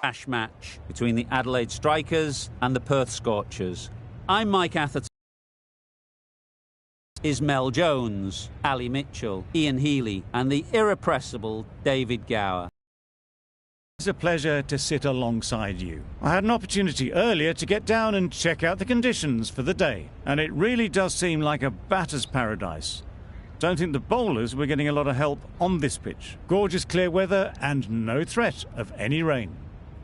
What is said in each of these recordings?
Ash match between the Adelaide Strikers and the Perth Scorchers. I'm Mike Atherton. Is Mel Jones, Ali Mitchell, Ian Healy and the irrepressible David Gower. It's a pleasure to sit alongside you. I had an opportunity earlier to get down and check out the conditions for the day, and it really does seem like a batter's paradise. Don't think the bowlers were getting a lot of help on this pitch. Gorgeous clear weather and no threat of any rain.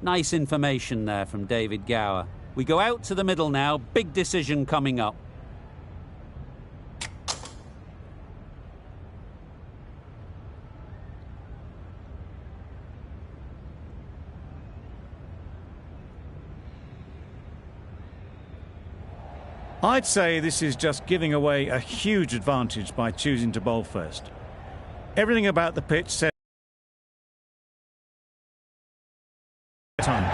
Nice information there from David Gower. We go out to the middle now, big decision coming up. I'd say this is just giving away a huge advantage by choosing to bowl first. Everything about the pitch says time.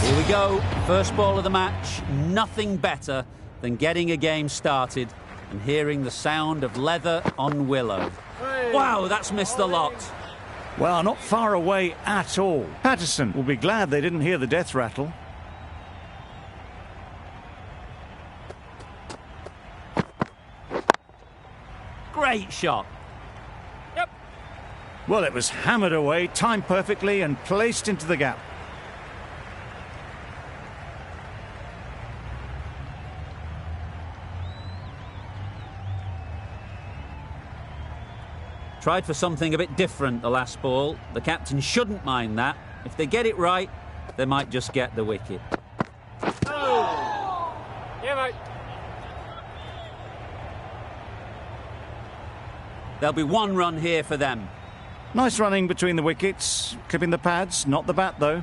Here we go, first ball of the match. Nothing better than getting a game started and hearing the sound of leather on willow. Wow, that's missed the lot. Well, not far away at all. Patterson will be glad they didn't hear the death rattle. Great shot. Yep. Well, it was hammered away, timed perfectly and placed into the gap. Tried for something a bit different the last ball. The captain shouldn't mind that. If they get it right, they might just get the wicket. Oh! Yeah, mate. There'll be one run here for them. Nice running between the wickets, clipping the pads, not the bat though.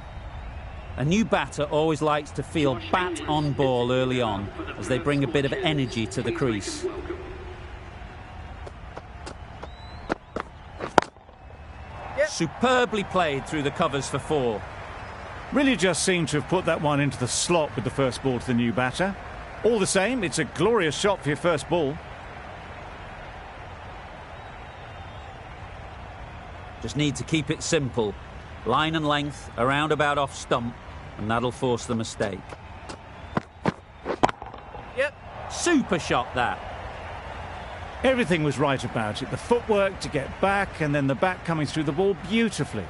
A new batter always likes to feel bat on ball early on, as they bring a bit of energy to the crease. Yep. Superbly played through the covers for 4. Really just seemed to have put that one into the slot with the first ball to the new batter. All the same, it's a glorious shot for your first ball. Just need to keep it simple. Line and length, around about off stump, and that'll force the mistake. Yep. Super shot that. Everything was right about it. The footwork to get back and then the bat coming through the ball beautifully.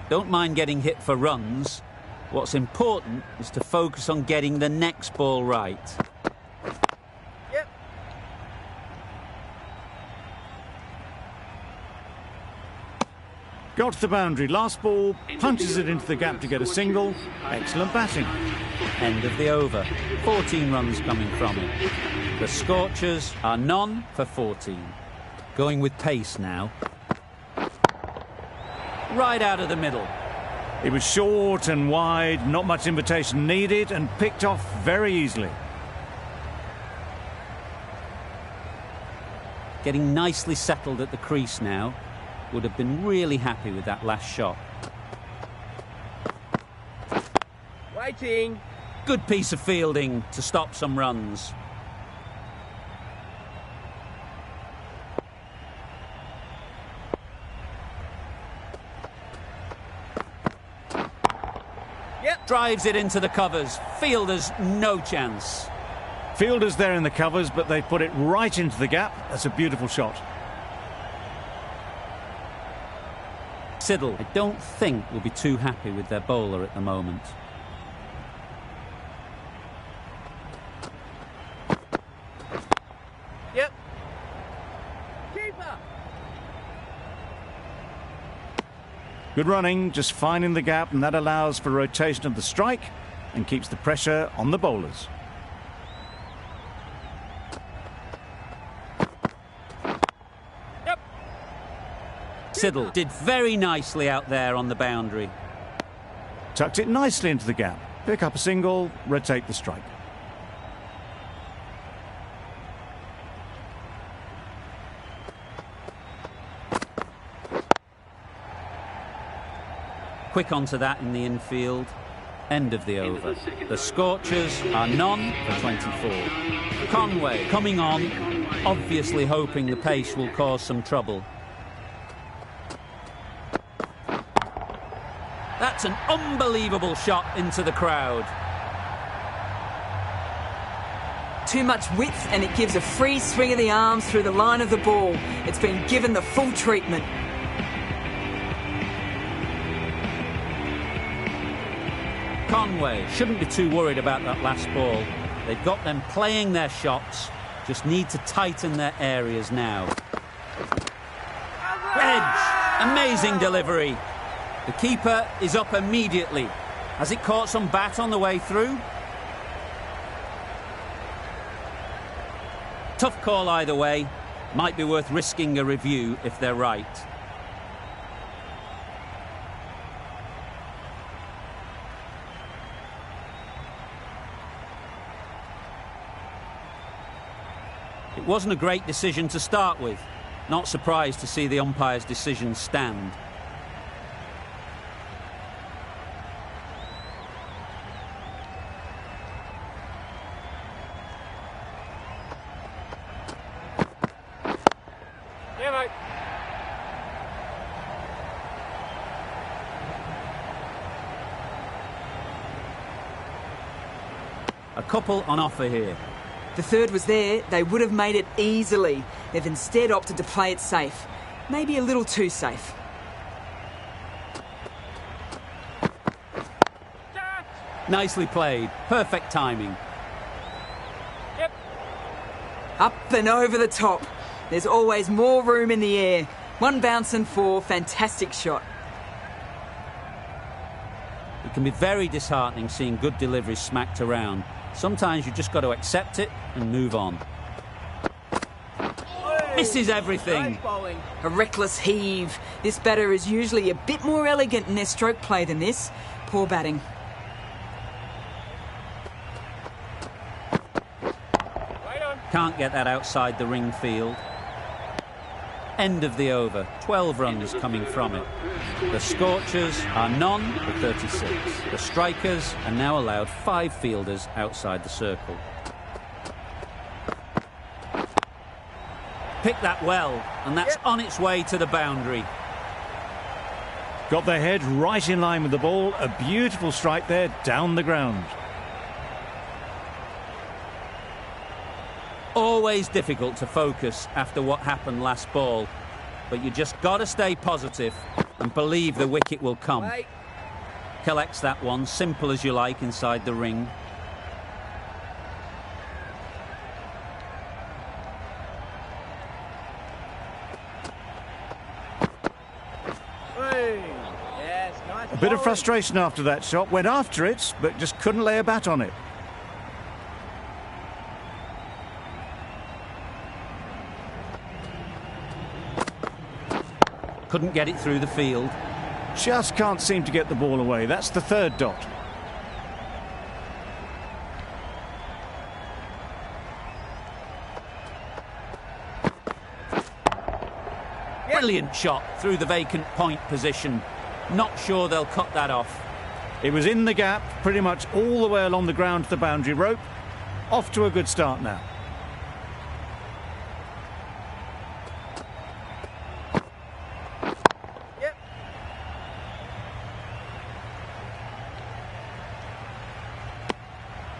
Don't mind getting hit for runs. What's important is to focus on getting the next ball right. Got to the boundary. Last ball, punches it into the gap to get a single. Excellent batting. End of the over. 14 runs coming from it. The Scorchers are none for 14. Going with pace now. Right out of the middle. It was short and wide, not much invitation needed, and picked off very easily. Getting nicely settled at the crease now. Would have been really happy with that last shot. Waiting. Good piece of fielding to stop some runs. Yep. Drives it into the covers. Fielders, no chance. Fielders there in the covers, but they put it right into the gap. That's a beautiful shot. Siddle, I don't think will be too happy with their bowler at the moment. Yep. Keeper. Good running, just finding the gap, and that allows for rotation of the strike and keeps the pressure on the bowlers. Siddle did very nicely out there on the boundary. Tucked it nicely into the gap. Pick up a single, rotate the strike. Quick onto that in the infield. End of the over. The Scorchers are none for 24. Conway coming on, obviously hoping the pace will cause some trouble. That's an unbelievable shot into the crowd. Too much width and it gives a free swing of the arms through the line of the ball. It's been given the full treatment. Conway shouldn't be too worried about that last ball. They've got them playing their shots, just need to tighten their areas now. Edge! Amazing delivery. The keeper is up immediately. Has it caught some bat on the way through? Tough call either way. Might be worth risking a review if they're right. It wasn't a great decision to start with. Not surprised to see the umpire's decision stand. A couple on offer here. The third was there, they would have made it easily. They've instead opted to play it safe. Maybe a little too safe. Nicely played. Perfect timing. Yep. Up and over the top. There's always more room in the air. One bounce and four. Fantastic shot. It can be very disheartening seeing good deliveries smacked around. Sometimes you just got to accept it and move on. Misses everything. A reckless heave. This batter is usually a bit more elegant in their stroke play than this. Poor batting. Can't get that outside the ring field. End of the over. 12 runs coming from it. The Scorchers are none for 36. The Strikers are now allowed 5 fielders outside the circle. Picked that well, and that's on its way to the boundary. Got their head right in line with the ball. A beautiful strike there down the ground. Always difficult to focus after what happened last ball, but you just got to stay positive and believe the wicket will come. Collects that one, simple as you like, inside the ring. A bit of frustration after that shot. Went after it, but just couldn't lay a bat on it. Couldn't get it through the field. Just can't seem to get the ball away. That's the third dot. Brilliant shot through the vacant point position. Not sure they'll cut that off. It was in the gap, pretty much all the way along the ground to the boundary rope. Off to a good start now.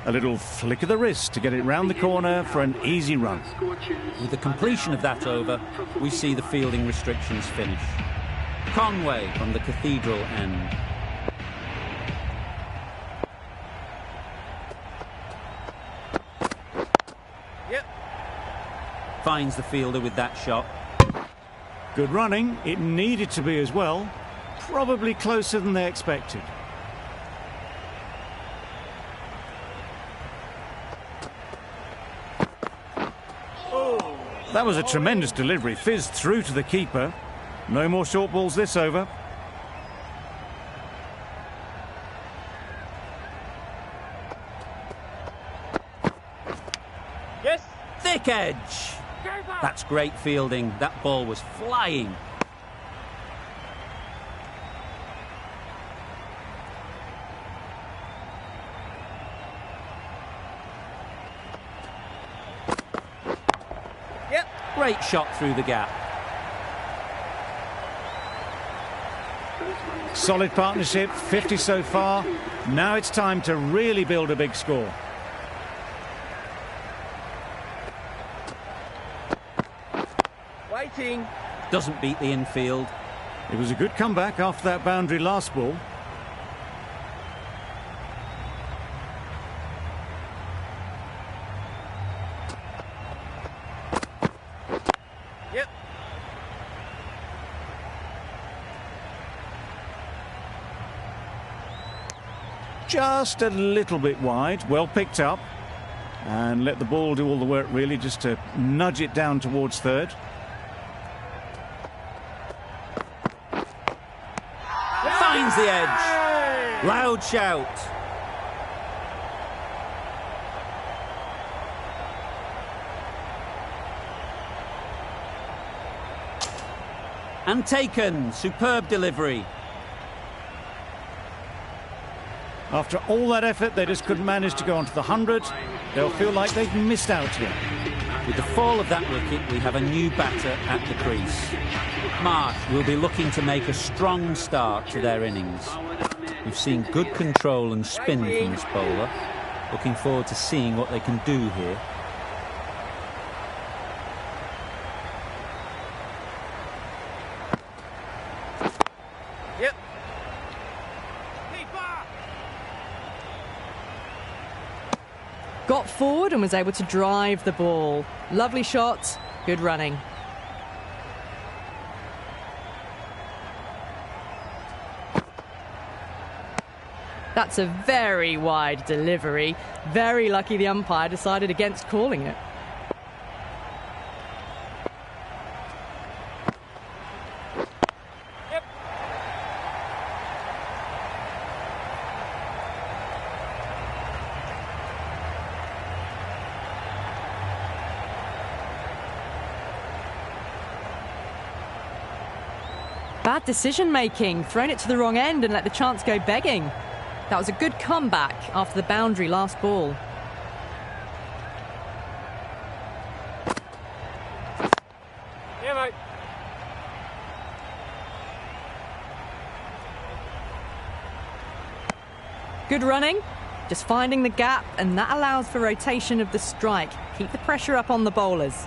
A little flick of the wrist to get it round the corner for an easy run. With the completion of that over, we see the fielding restrictions finish. Conway from the Cathedral end. Finds the fielder with that shot. Good running. It needed to be as well. Probably closer than they expected. That was a tremendous delivery. Fizzed through to the keeper. No more short balls this over. Yes. Thick edge. That's great fielding. That ball was flying. Great shot through the gap. Solid partnership, 50 so far. Now it's time to really build a big score. Waiting. Doesn't beat the infield. It was a good comeback after that boundary last ball. Yep. Just a little bit wide, well picked up. And let the ball do all the work really, just to nudge it down towards third. Finds the edge. Loud shout. And taken. Superb delivery. After all that effort, they just couldn't manage to go onto the 100. They'll feel like they've missed out here. With the fall of that wicket, we have a new batter at the crease. Marsh will be looking to make a strong start to their innings. We've seen good control and spin from this bowler. Looking forward to seeing what they can do here. Yep. Got forward and was able to drive the ball. Lovely shot, good running. That's a very wide delivery. Very lucky the umpire decided against calling it. Bad decision making, thrown it to the wrong end and let the chance go begging. That was a good comeback after the boundary last ball. Yeah, mate. Good running, just finding the gap, and that allows for rotation of the strike. Keep the pressure up on the bowlers.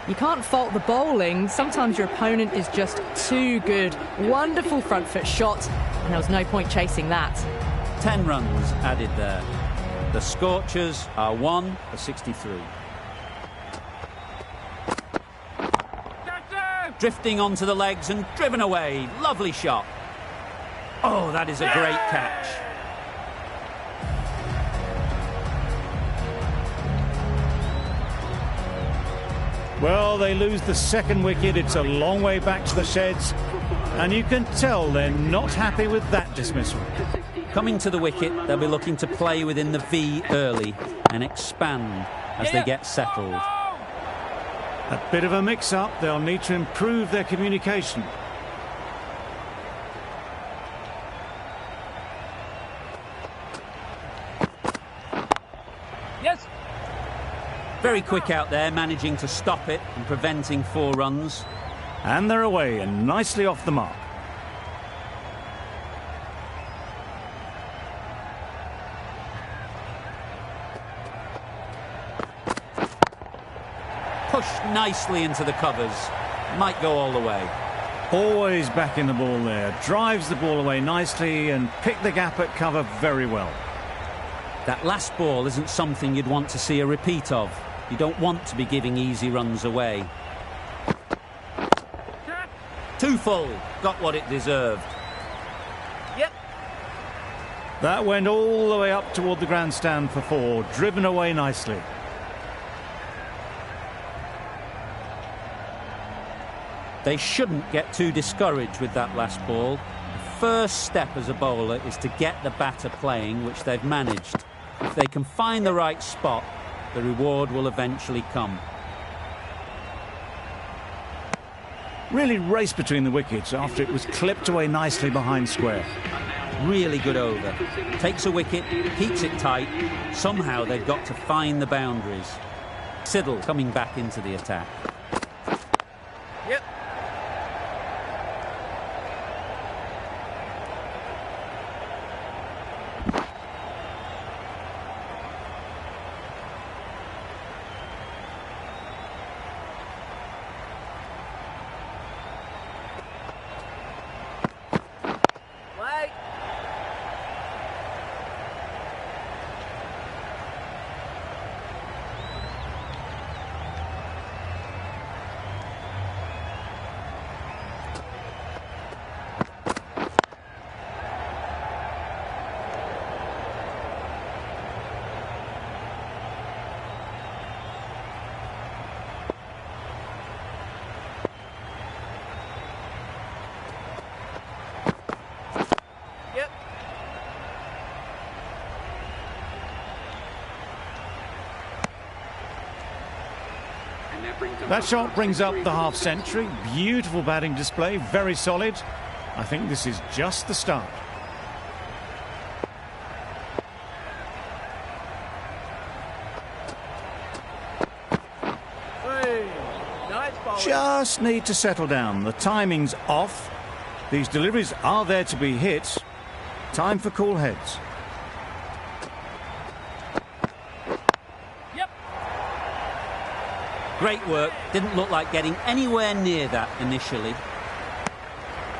You can't fault the bowling. Sometimes your opponent is just too good. Wonderful front foot shot, and there was no point chasing that. 10 runs added there. The Scorchers are 1 for 63. Drifting onto the legs and driven away. Lovely shot. Oh, that is a great catch. Well, they lose the second wicket. It's a long way back to the sheds. And you can tell they're not happy with that dismissal. Coming to the wicket, they'll be looking to play within the V early and expand as they get settled. A bit of a mix-up. They'll need to improve their communication. Very quick out there, managing to stop it and preventing 4 runs. And they're away and nicely off the mark. Pushed nicely into the covers. Might go all the way. Always back in the ball there. Drives the ball away nicely and picked the gap at cover very well. That last ball isn't something you'd want to see a repeat of. You don't want to be giving easy runs away. Too full. Got what it deserved. Yep. That went all the way up toward the grandstand for 4. Driven away nicely. They shouldn't get too discouraged with that last ball. The first step as a bowler is to get the batter playing, which they've managed. If they can find the right spot, the reward will eventually come. really raced between the wickets after it was clipped away nicely behind square. Really good over. Takes a wicket, keeps it tight. Somehow they've got to find the boundaries. Siddle coming back into the attack. Yep. That shot brings up the half-century. Beautiful batting display, very solid. I think this is just the start. Just need to settle down. The timing's off. These deliveries are there to be hit. Time for cool heads. Great work. Didn't look like getting anywhere near that initially.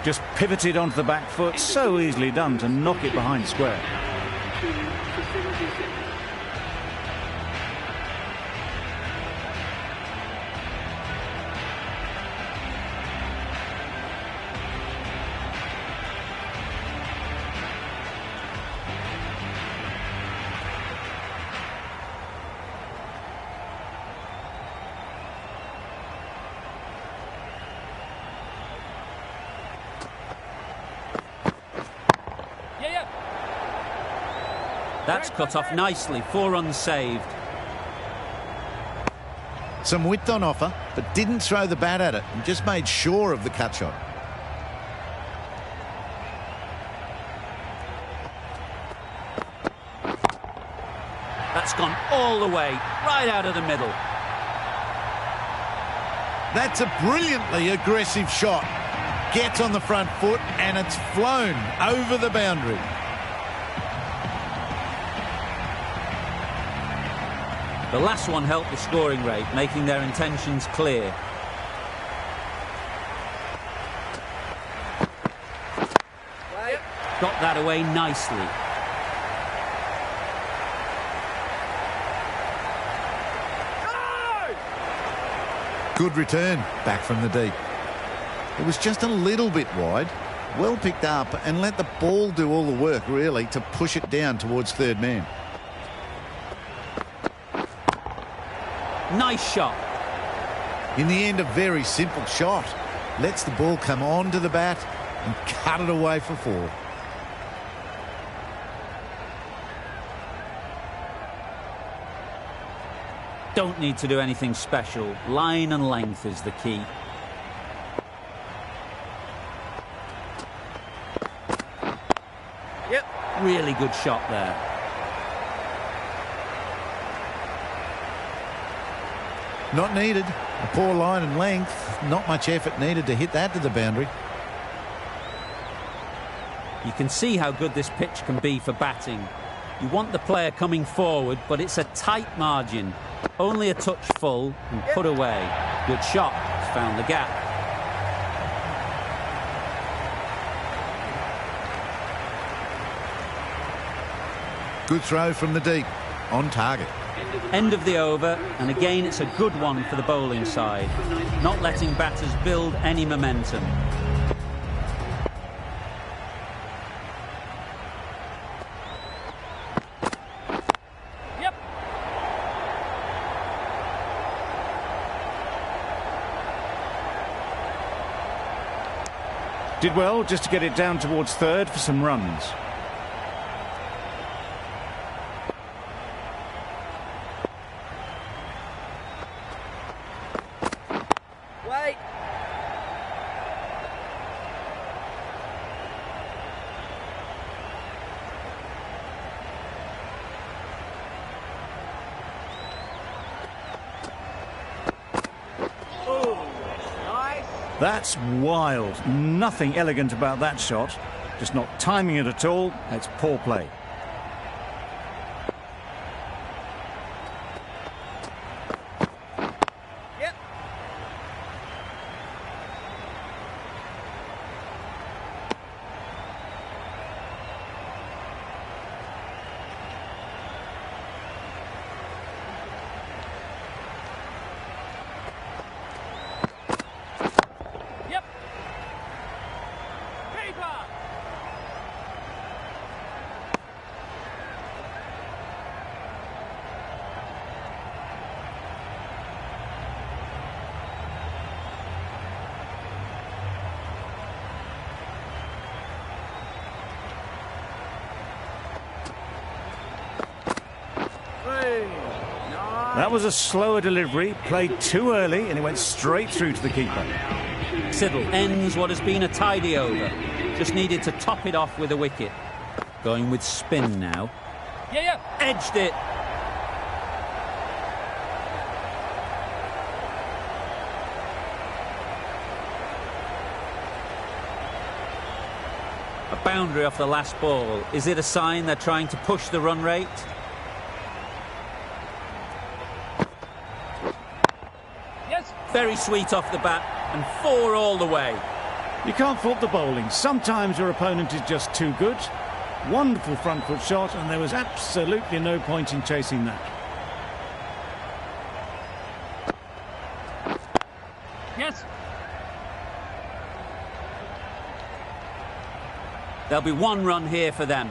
Just pivoted onto the back foot. So easily done to knock it behind square. That's cut off nicely. 4 runs saved. Some width on offer, but didn't throw the bat at it and just made sure of the cut shot. That's gone all the way, right out of the middle. That's a brilliantly aggressive shot. Gets on the front foot and it's flown over the boundary. The last one helped the scoring rate, making their intentions clear. Got that away nicely. Good return back from the deep. It was just a little bit wide. Well picked up and let the ball do all the work really to push it down towards third man. Nice shot. In the end, a very simple shot. Lets the ball come onto the bat and cut it away for 4. Don't need to do anything special. Line and length is the key. Yep. Really good shot there. Not needed. A poor line and length. Not much effort needed to hit that to the boundary. You can see how good this pitch can be for batting. You want the player coming forward, but it's a tight margin. Only a touch full and put away. Good shot. He's found the gap. Good throw from the deep. On target. End of the over, and again it's a good one for the bowling side. Not letting batters build any momentum. Yep. Did well just to get it down towards third for some runs. That's wild. Nothing elegant about that shot. Just not timing it at all. It's poor play. That was a slower delivery, played too early, and it went straight through to the keeper. Siddle ends what has been a tidy over. Just needed to top it off with a wicket. Going with spin now. Edged it. A boundary off the last ball. Is it a sign they're trying to push the run rate? Very sweet off the bat, and 4 all the way. You can't fault the bowling. Sometimes your opponent is just too good. Wonderful front foot shot, and there was absolutely no point in chasing that. There'll be 1 run here for them.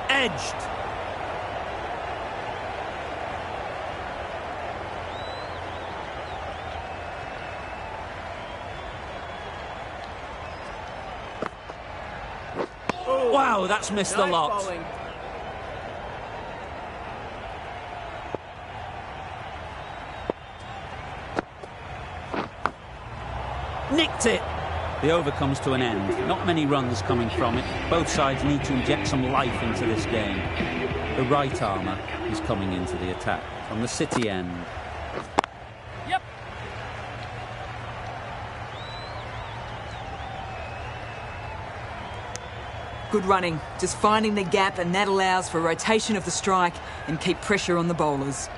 Edged. Wow, that's missed a lot. Bowling. Nicked it. The over comes to an end. Not many runs coming from it. Both sides need to inject some life into this game. The right armour is coming into the attack from the City end. Good running, just finding the gap, and that allows for rotation of the strike and keep pressure on the bowlers.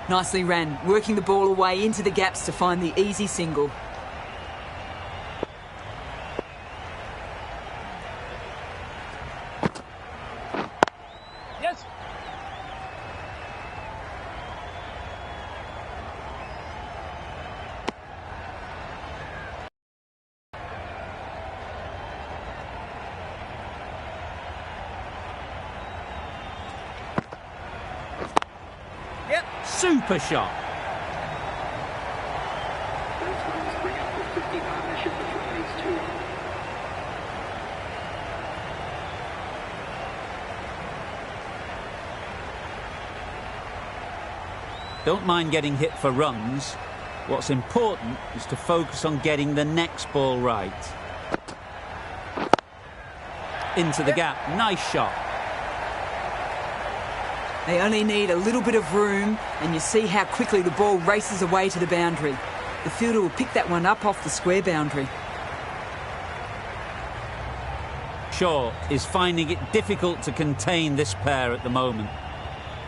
Nicely ran, working the ball away into the gaps to find the easy single. Super shot. Don't mind getting hit for runs. What's important is to focus on getting the next ball right. Into the gap. Nice shot. They only need a little bit of room, and you see how quickly the ball races away to the boundary. The fielder will pick that one up off the square boundary. Shaw is finding it difficult to contain this pair at the moment.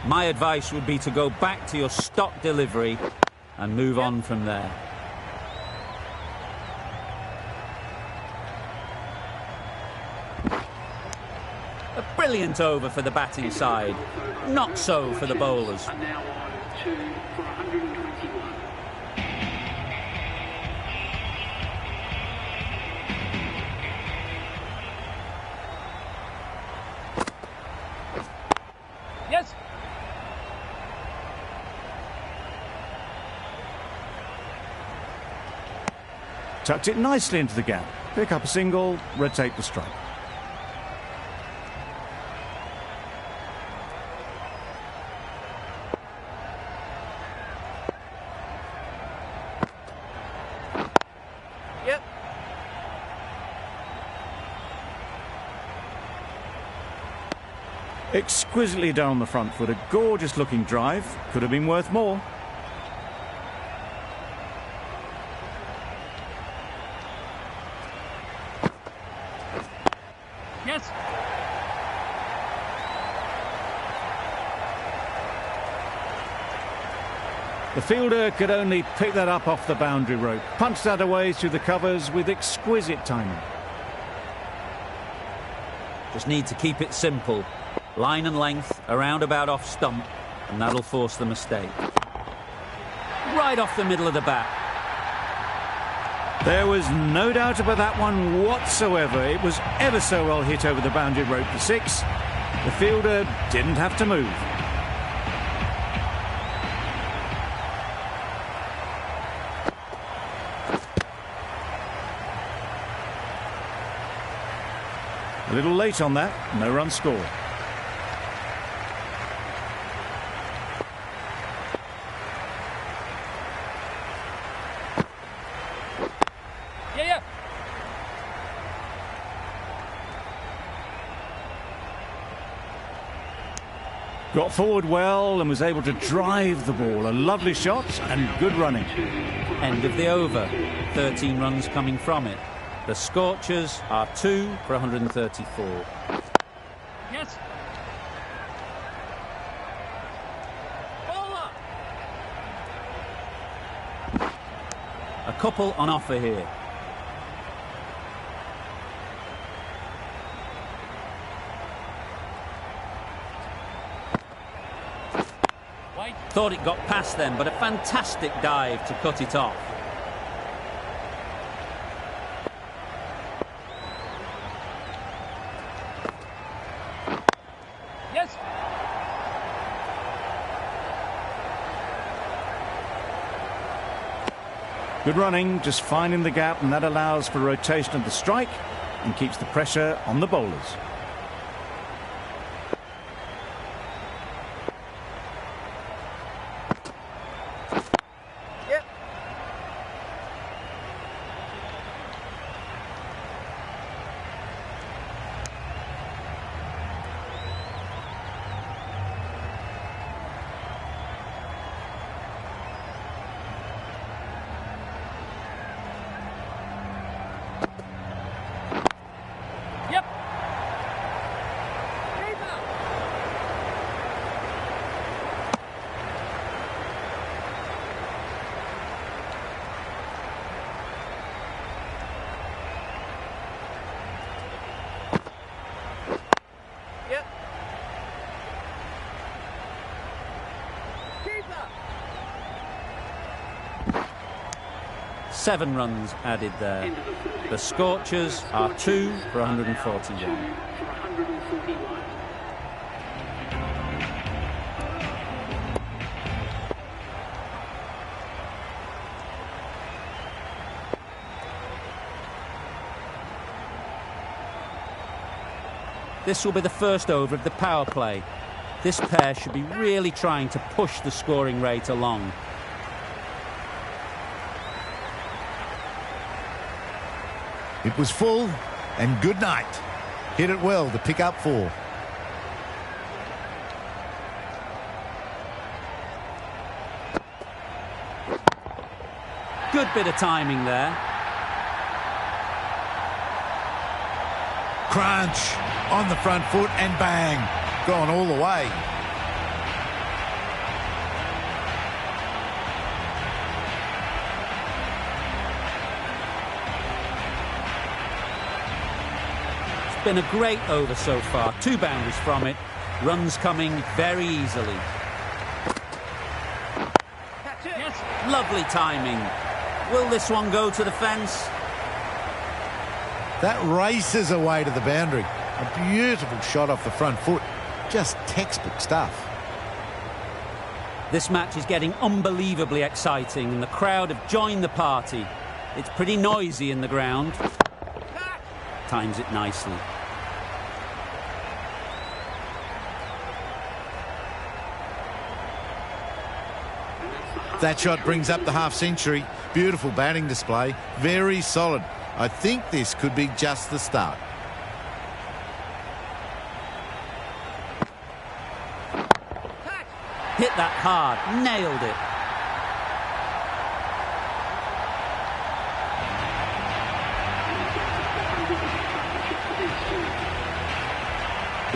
My advice would be to go back to your stock delivery and move on from there. A brilliant over for the batting side. Not so for the bowlers. And now on to for 121. Yes. Tucked it nicely into the gap. Pick up a single, rotate the strike. Exquisitely done on the front foot. A gorgeous looking drive. Could have been worth more. Yes. The fielder could only pick that up off the boundary rope. Punched that away through the covers with exquisite timing. Just need to keep it simple. Line and length, around about off stump, and that'll force the mistake. Right off the middle of the bat. There was no doubt about that one whatsoever. It was ever so well hit over the boundary rope for 6. The fielder didn't have to move. A little late on that, no run score. Yeah. Got forward well and was able to drive the ball. A lovely shot and good running. End of the over. 13 runs coming from it. The Scorchers are 2 for 134. Yes. A couple on offer here. Thought it got past them, but a fantastic dive to cut it off. Yes. Good running, just finding the gap, and that allows for rotation of the strike and keeps the pressure on the bowlers. Seven runs added there. The Scorchers are 2 for 141. For 141. This will be the first over of the power play. This pair should be really trying to push the scoring rate along. It was full, and good night. Hit it well to pick up 4. Good bit of timing there. Crunch on the front foot and bang. Gone all the way. Been a great over so far. 2 boundaries from it. Runs coming very easily. Yes. Lovely timing. Will this one go to the fence? That races away to the boundary. A beautiful shot off the front foot. Just textbook stuff. This match is getting unbelievably exciting and the crowd have joined the party. It's pretty noisy in the ground. Times it nicely. That shot brings up the half-century. Beautiful batting display. Very solid. I think this could be just the start. Hit that hard, nailed it.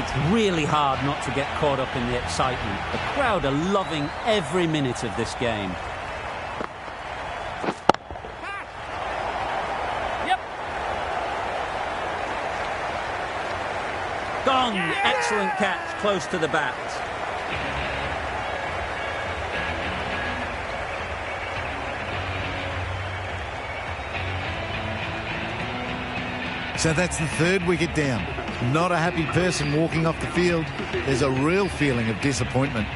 It's really hard not to get caught up in the excitement. The crowd are loving every minute of this game. Yep. Gone! Excellent catch, close to the bat. So that's the third wicket down. Not a happy person walking off the field. There's a real feeling of disappointment.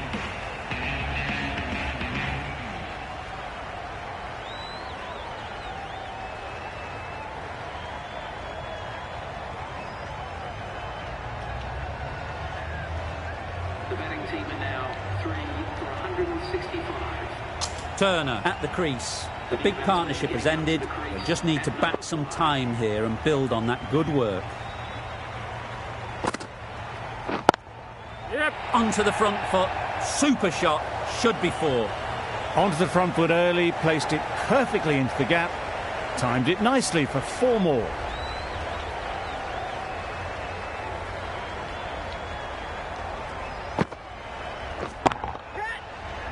The batting team are now 3 for 165. Turner at the crease. The big partnership has ended. They just need to back some time here and build on that good work. Yep. Onto the front foot. Super shot. Should be 4. Onto the front foot early, placed it perfectly into the gap. Timed it nicely for 4 more.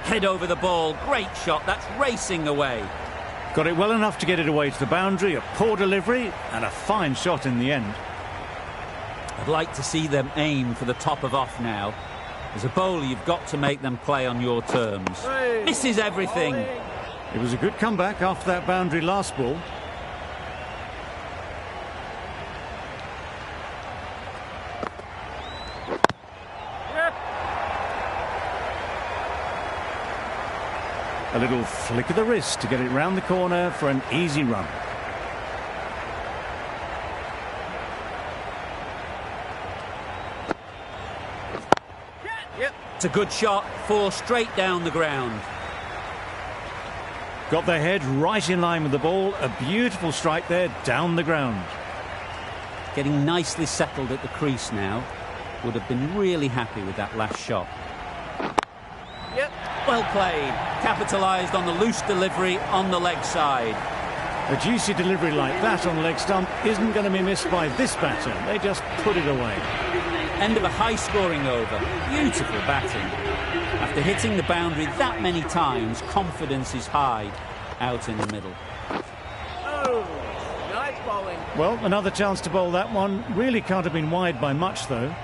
Head over the ball. Great shot. That's racing away. Got it well enough to get it away to the boundary. A poor delivery and a fine shot in the end. I'd like to see them aim for the top of off now. As a bowler, you've got to make them play on your terms. Misses everything. It was a good comeback after that boundary last ball. Yep. A little flick of the wrist to get it round the corner for an easy run. It's a good shot. 4 straight down the ground. Got their head right in line with the ball. A beautiful strike there down the ground. Getting nicely settled at the crease now. Would have been really happy with that last shot. Yep. Well played. Capitalised on the loose delivery on the leg side. A juicy delivery like that on the leg stump isn't going to be missed by this batter. They just put it away. End of a high-scoring over. Beautiful batting. After hitting the boundary that many times, confidence is high out in the middle. Oh, nice bowling. Well, another chance to bowl that one. Really can't have been wide by much, though.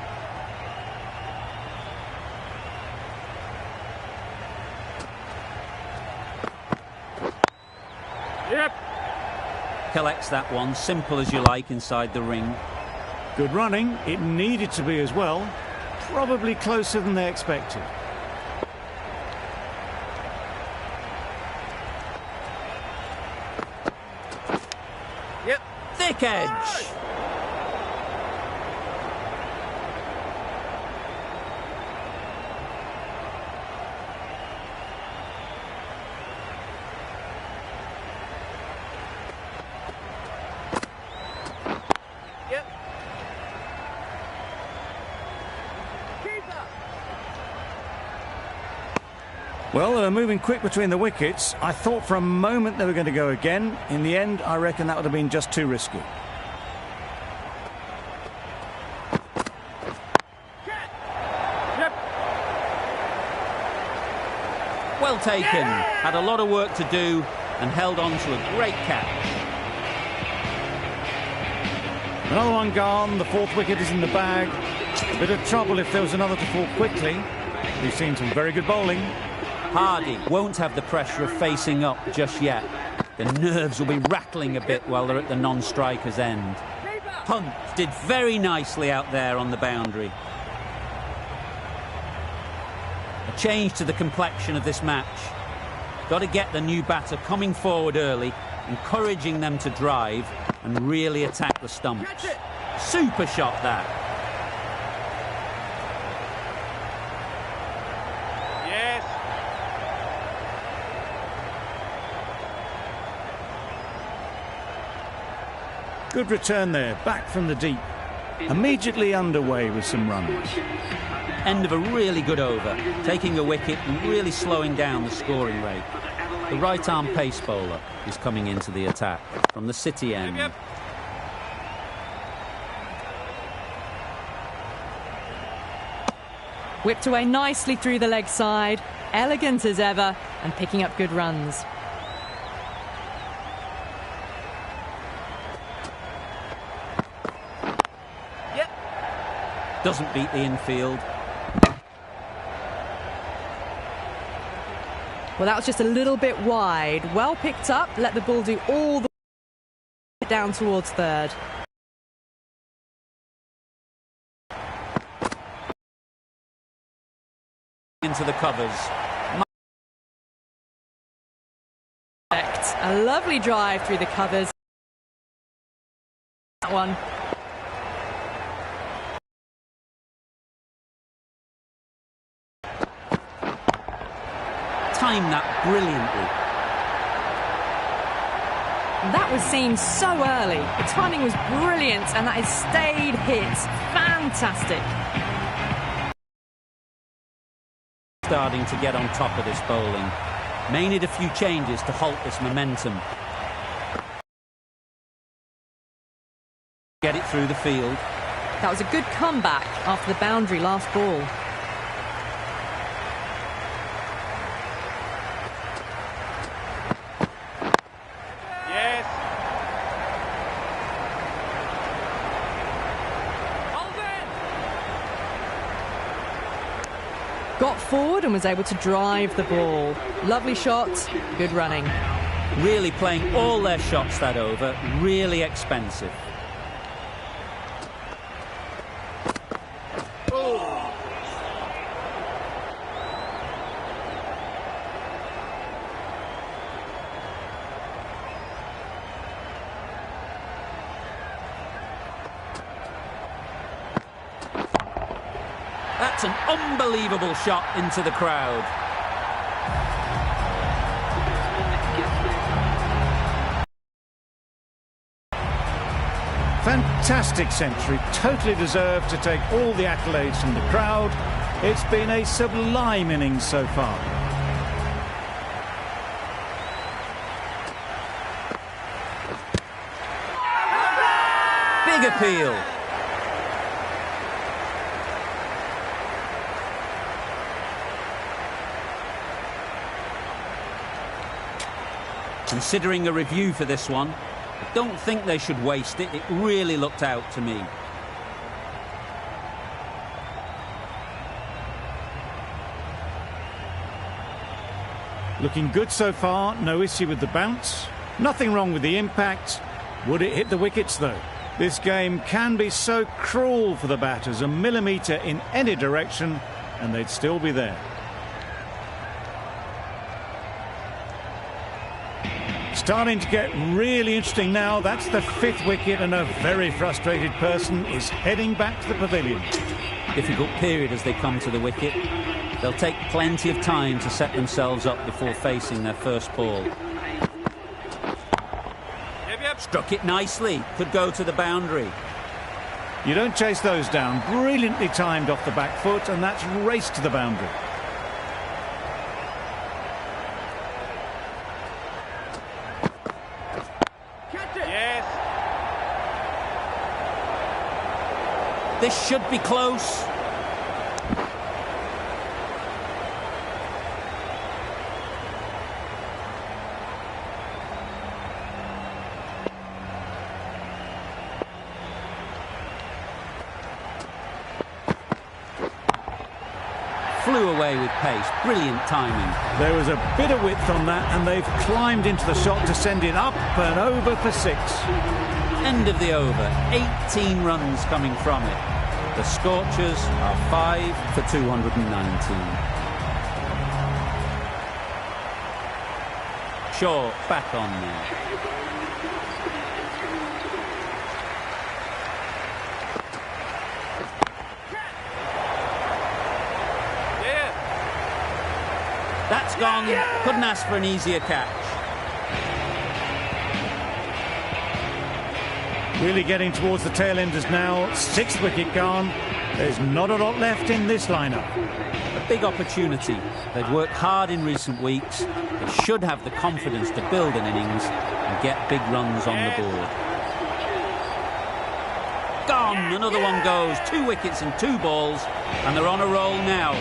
Yep. Collects that one, simple as you like, inside the ring. Good running. It needed to be as well. Probably closer than they expected. Yep. Thick edge. Yep. Well, they're moving quick between the wickets. I thought for a moment they were going to go again. In the end, I reckon that would have been just too risky. Yep. Well taken. Had a lot of work to do and held on to a great catch. Another one gone. The 4th wicket is in the bag. A bit of trouble if there was another to fall quickly. We've seen some very good bowling. Hardy won't have the pressure of facing up just yet. The nerves will be rattling a bit while they're at the non-striker's end. Hunt did very nicely out there on the boundary. A change to the complexion of this match. Got to get the new batter coming forward early, encouraging them to drive and really attack the stumps. Super shot that. Yes. Good return there, back from the deep. immediately underway with some runs. End of a really good over, taking a wicket and really slowing down the scoring rate. The right-arm pace bowler is coming into the attack from the City end. Whipped away nicely through the leg side, elegant as ever, and picking up good runs. Doesn't beat the infield. Well, that was just a little bit wide. Well picked up, let the ball do all the way down towards third. Into the covers. A lovely drive through the covers. That one. Timed that brilliantly. That was seen so early. The timing was brilliant, and that has stayed hit. Fantastic. Starting to get on top of this bowling. May need a few changes to halt this momentum. Get it through the field. That was a good comeback after the boundary last ball. Yes. Hold it. Got forward and was able to drive the ball. Lovely shot, good running. Really playing all their shots that over. Really expensive. That's an unbelievable shot into the crowd. Fantastic century, totally deserved to take all the accolades from the crowd. It's been a sublime innings so far. Big appeal. Considering a review for this one, I don't think they should waste it. It really looked out to me. Looking good so far, no issue with the bounce. Nothing wrong with the impact. Would it hit the wickets though? This game can be so cruel for the batters. A millimetre in any direction and they'd still be there. Starting to get really interesting now. That's the 5th wicket and a very frustrated person is heading back to the pavilion. Difficult period as they come to the wicket. They'll take plenty of time to set themselves up before facing their first ball. Struck it nicely. Could go to the boundary. You don't chase those down. Brilliantly timed off the back foot, and that's raced to the boundary. Yes. This should be close. Flew away with pace. Brilliant timing. There was a bit of width on that, and they've climbed into the shot to send it up and over for 6. End of the over. 18 runs coming from it. The Scorchers are 5 for 219. Shaw back on there. That's gone. Couldn't ask for an easier catch. Really getting towards the tail enders now. 6th wicket gone. There's not a lot left in this lineup. A big opportunity. They've worked hard in recent weeks. They should have the confidence to build an innings and get big runs on the board. Gone! Another one goes. 2 wickets and 2 balls, and they're on a roll now.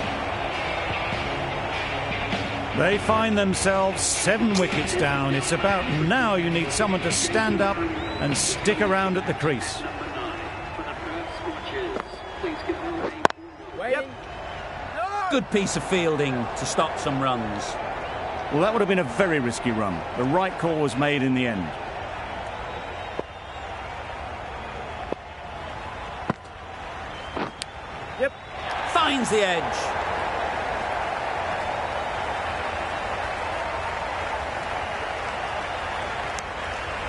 They find themselves 7 wickets down. It's about now you need someone to stand up and stick around at the crease. Good piece of fielding to stop some runs. Well, that would have been a very risky run. The right call was made in the end. Yep. Finds the edge.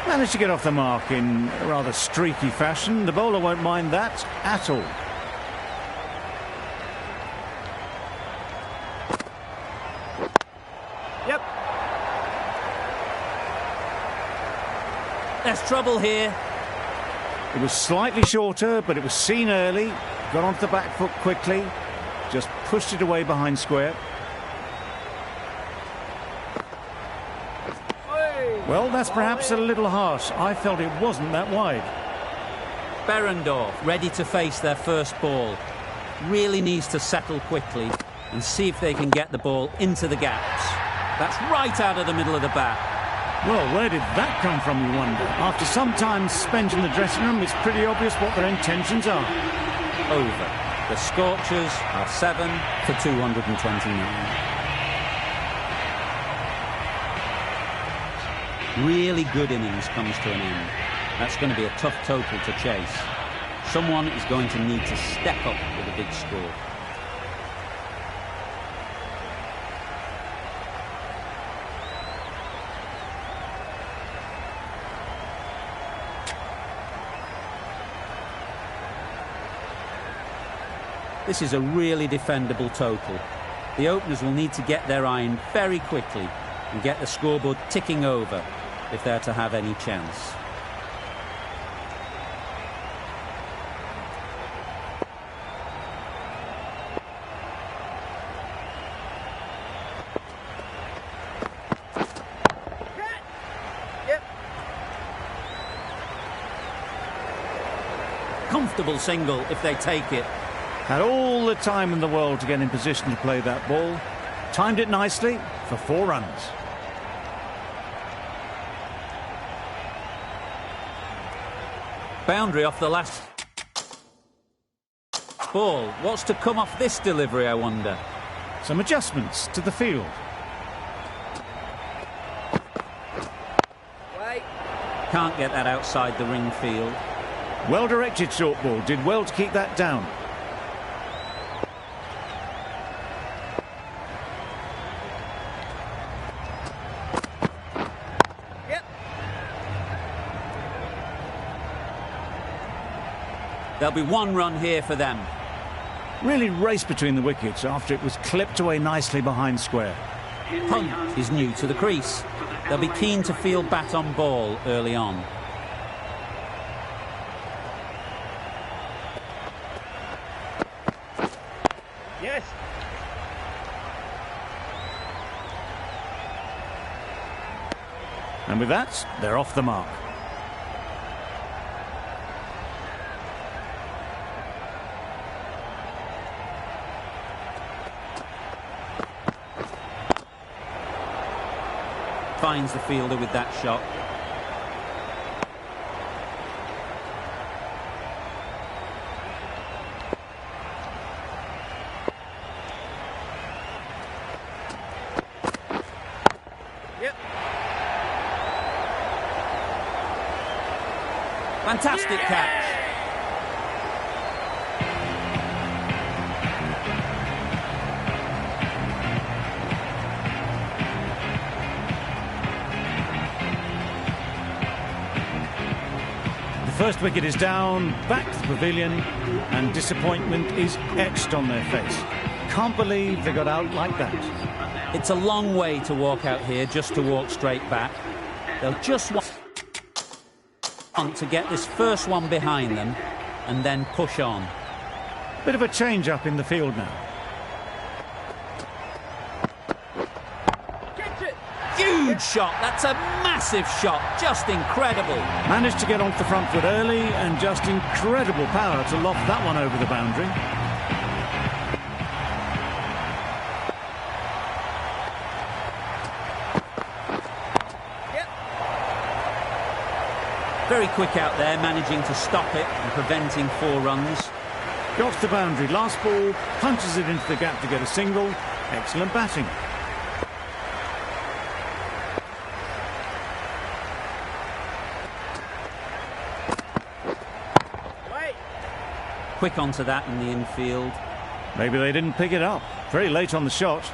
Managed to get off the mark in a rather streaky fashion. The bowler won't mind that at all. Yep. There's trouble here. It was slightly shorter, but it was seen early. Got onto the back foot quickly. Just pushed it away behind square. Well, that's perhaps a little harsh. I felt it wasn't that wide. Berendorf ready to face their first ball. Really needs to settle quickly and see if they can get the ball into the gaps. That's right out of the middle of the bat. Well, where did that come from, you wonder? After some time spent in the dressing room, it's pretty obvious what their intentions are. Over. The Scorchers are 7 for 229. Really good innings comes to an end. That's going to be a tough total to chase. Someone is going to need to step up with a big score. This is a really defendable total. The openers will need to get their iron very quickly and get the scoreboard ticking over if they're to have any chance. Yep. Comfortable single if they take it. Had all the time in the world to get in position to play that ball. Timed it nicely for 4 runs. Boundary off the last ball. What's to come off this delivery, I wonder? Some adjustments to the field. Wait. Can't get that outside the ring field. Well directed short ball. Did well to keep that down. There'll be 1 run here for them. Really raced between the wickets after it was clipped away nicely behind square. Hunt is new to the crease. They'll be keen to field bat on ball early on. Yes. And with that, they're off the mark. Finds the fielder with that shot. Yep. Fantastic catch. First wicket is down, back to the pavilion, and disappointment is etched on their face. Can't believe they got out like that. It's a long way to walk out here just to walk straight back. They'll just want Want to get this first one behind them and then push on. Bit of a change up in the field now. Huge shot. That's a massive shot. Just incredible. Managed to get onto the front foot early and just incredible power to loft that one over the boundary. Very quick out there, managing to stop it and preventing 4 runs. Got to the boundary. Last ball, punches it into the gap to get a single. Excellent batting. Quick onto that in the infield. Maybe they didn't pick it up. Very late on the shot.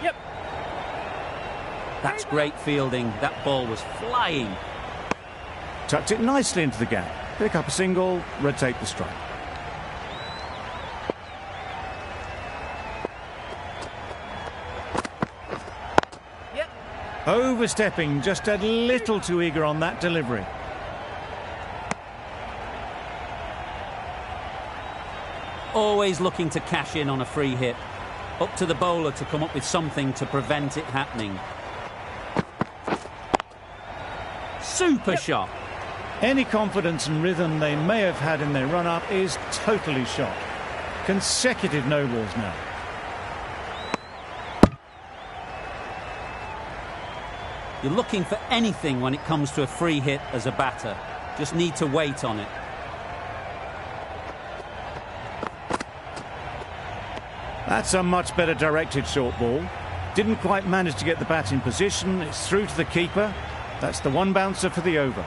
Yep. That's great fielding. That ball was flying. Tucked it nicely into the gap. Pick up a single, rotate the strike. Overstepping, just a little too eager on that delivery. Always looking to cash in on a free hit. Up to the bowler to come up with something to prevent it happening. Super shot. Any confidence and rhythm they may have had in their run-up is totally shot. Consecutive no-balls now. You're looking for anything when it comes to a free hit as a batter. Just need to wait on it. That's a much better directed short ball. Didn't quite manage to get the bat in position. It's through to the keeper. That's the one bouncer for the over.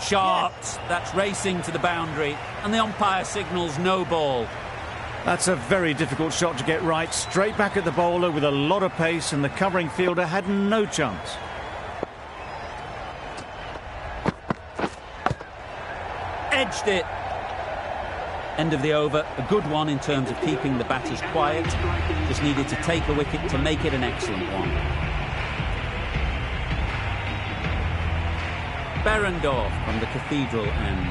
Shot. That's racing to the boundary. And the umpire signals no ball. That's a very difficult shot to get right. Straight back at the bowler with a lot of pace, and the covering fielder had no chance. Edged it. End of the over. A good one in terms of keeping the batters quiet. Just needed to take a wicket to make it an excellent one. Berendorf from the Cathedral end.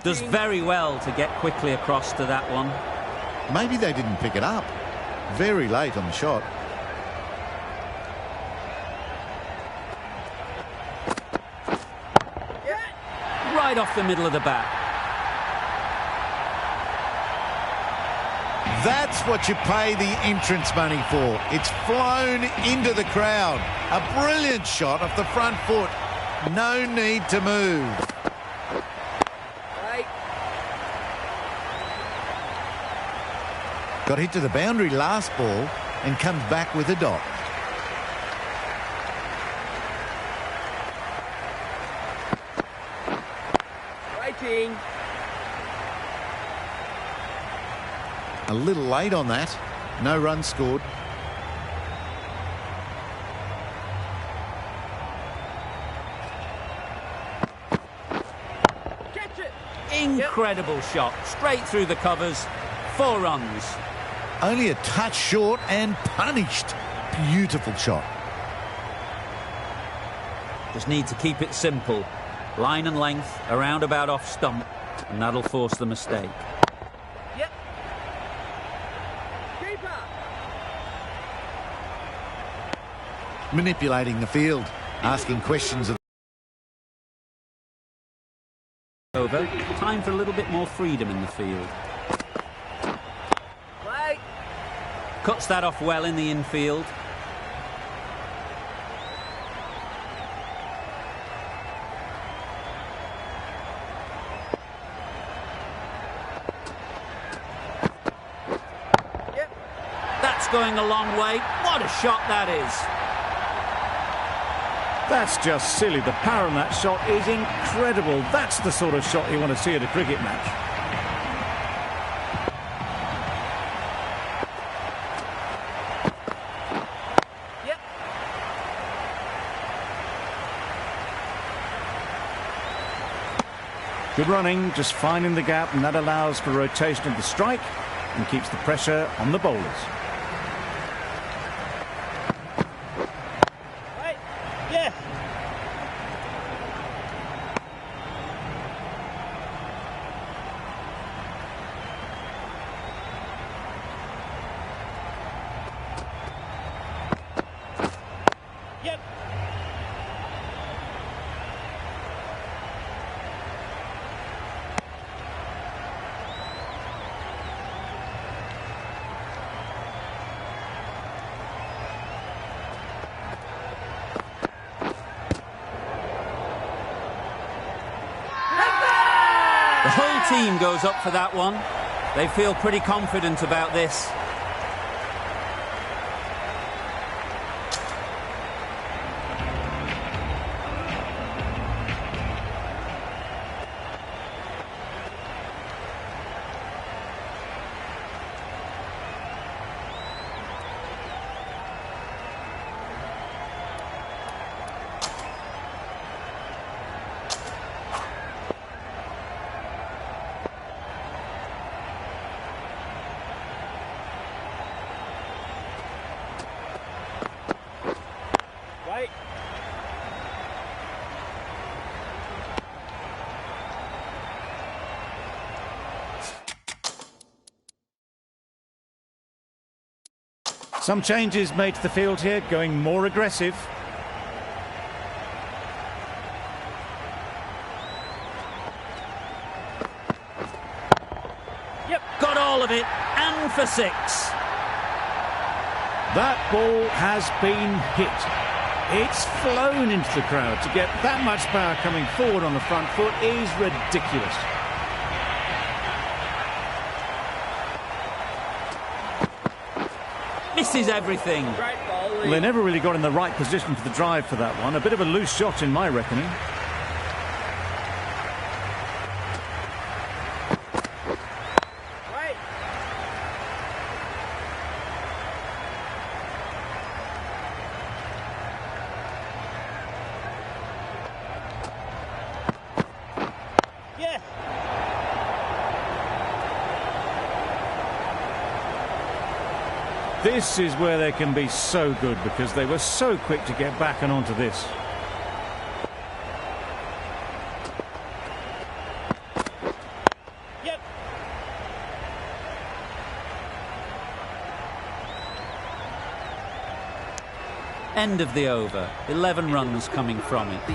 Does very well to get quickly across to that one. Maybe they didn't pick it up. Very late on the shot. Right off the middle of the bat. That's what you pay the entrance money for. It's flown into the crowd. A brilliant shot off the front foot. No need to move. Got hit to the boundary last ball and comes back with a dot. Waiting. A little late on that. No runs scored. Catch it. Incredible shot. Straight through the covers. 4 runs. Only a touch short and punished. Beautiful shot. Just need to keep it simple. Line and length, around about off stump, and that'll force the mistake. Yep. Keeper. Manipulating the field, asking questions of Over. Time for a little bit more freedom in the field. Play. Cuts that off well in the infield. Yep. That's going a long way. What a shot that is. That's just silly. The power on that shot is incredible. That's the sort of shot you want to see at a cricket match. Good running, just finding the gap, and that allows for rotation of the strike and keeps the pressure on the bowlers. Right. Yeah. Yep. The whole team goes up for that one. They feel pretty confident about this. Right. Some changes made to the field here, going more aggressive. Yep. Got all of it, and for 6. That ball has been hit. It's flown into the crowd. To get that much power coming forward on the front foot is ridiculous. Misses everything. Great bowling. Well, they never really got in the right position for the drive for that one. A bit of a loose shot in my reckoning. Right. Yeah. This is where they can be so good because they were so quick to get back and onto this. Yep. End of the over. 11 runs coming from it.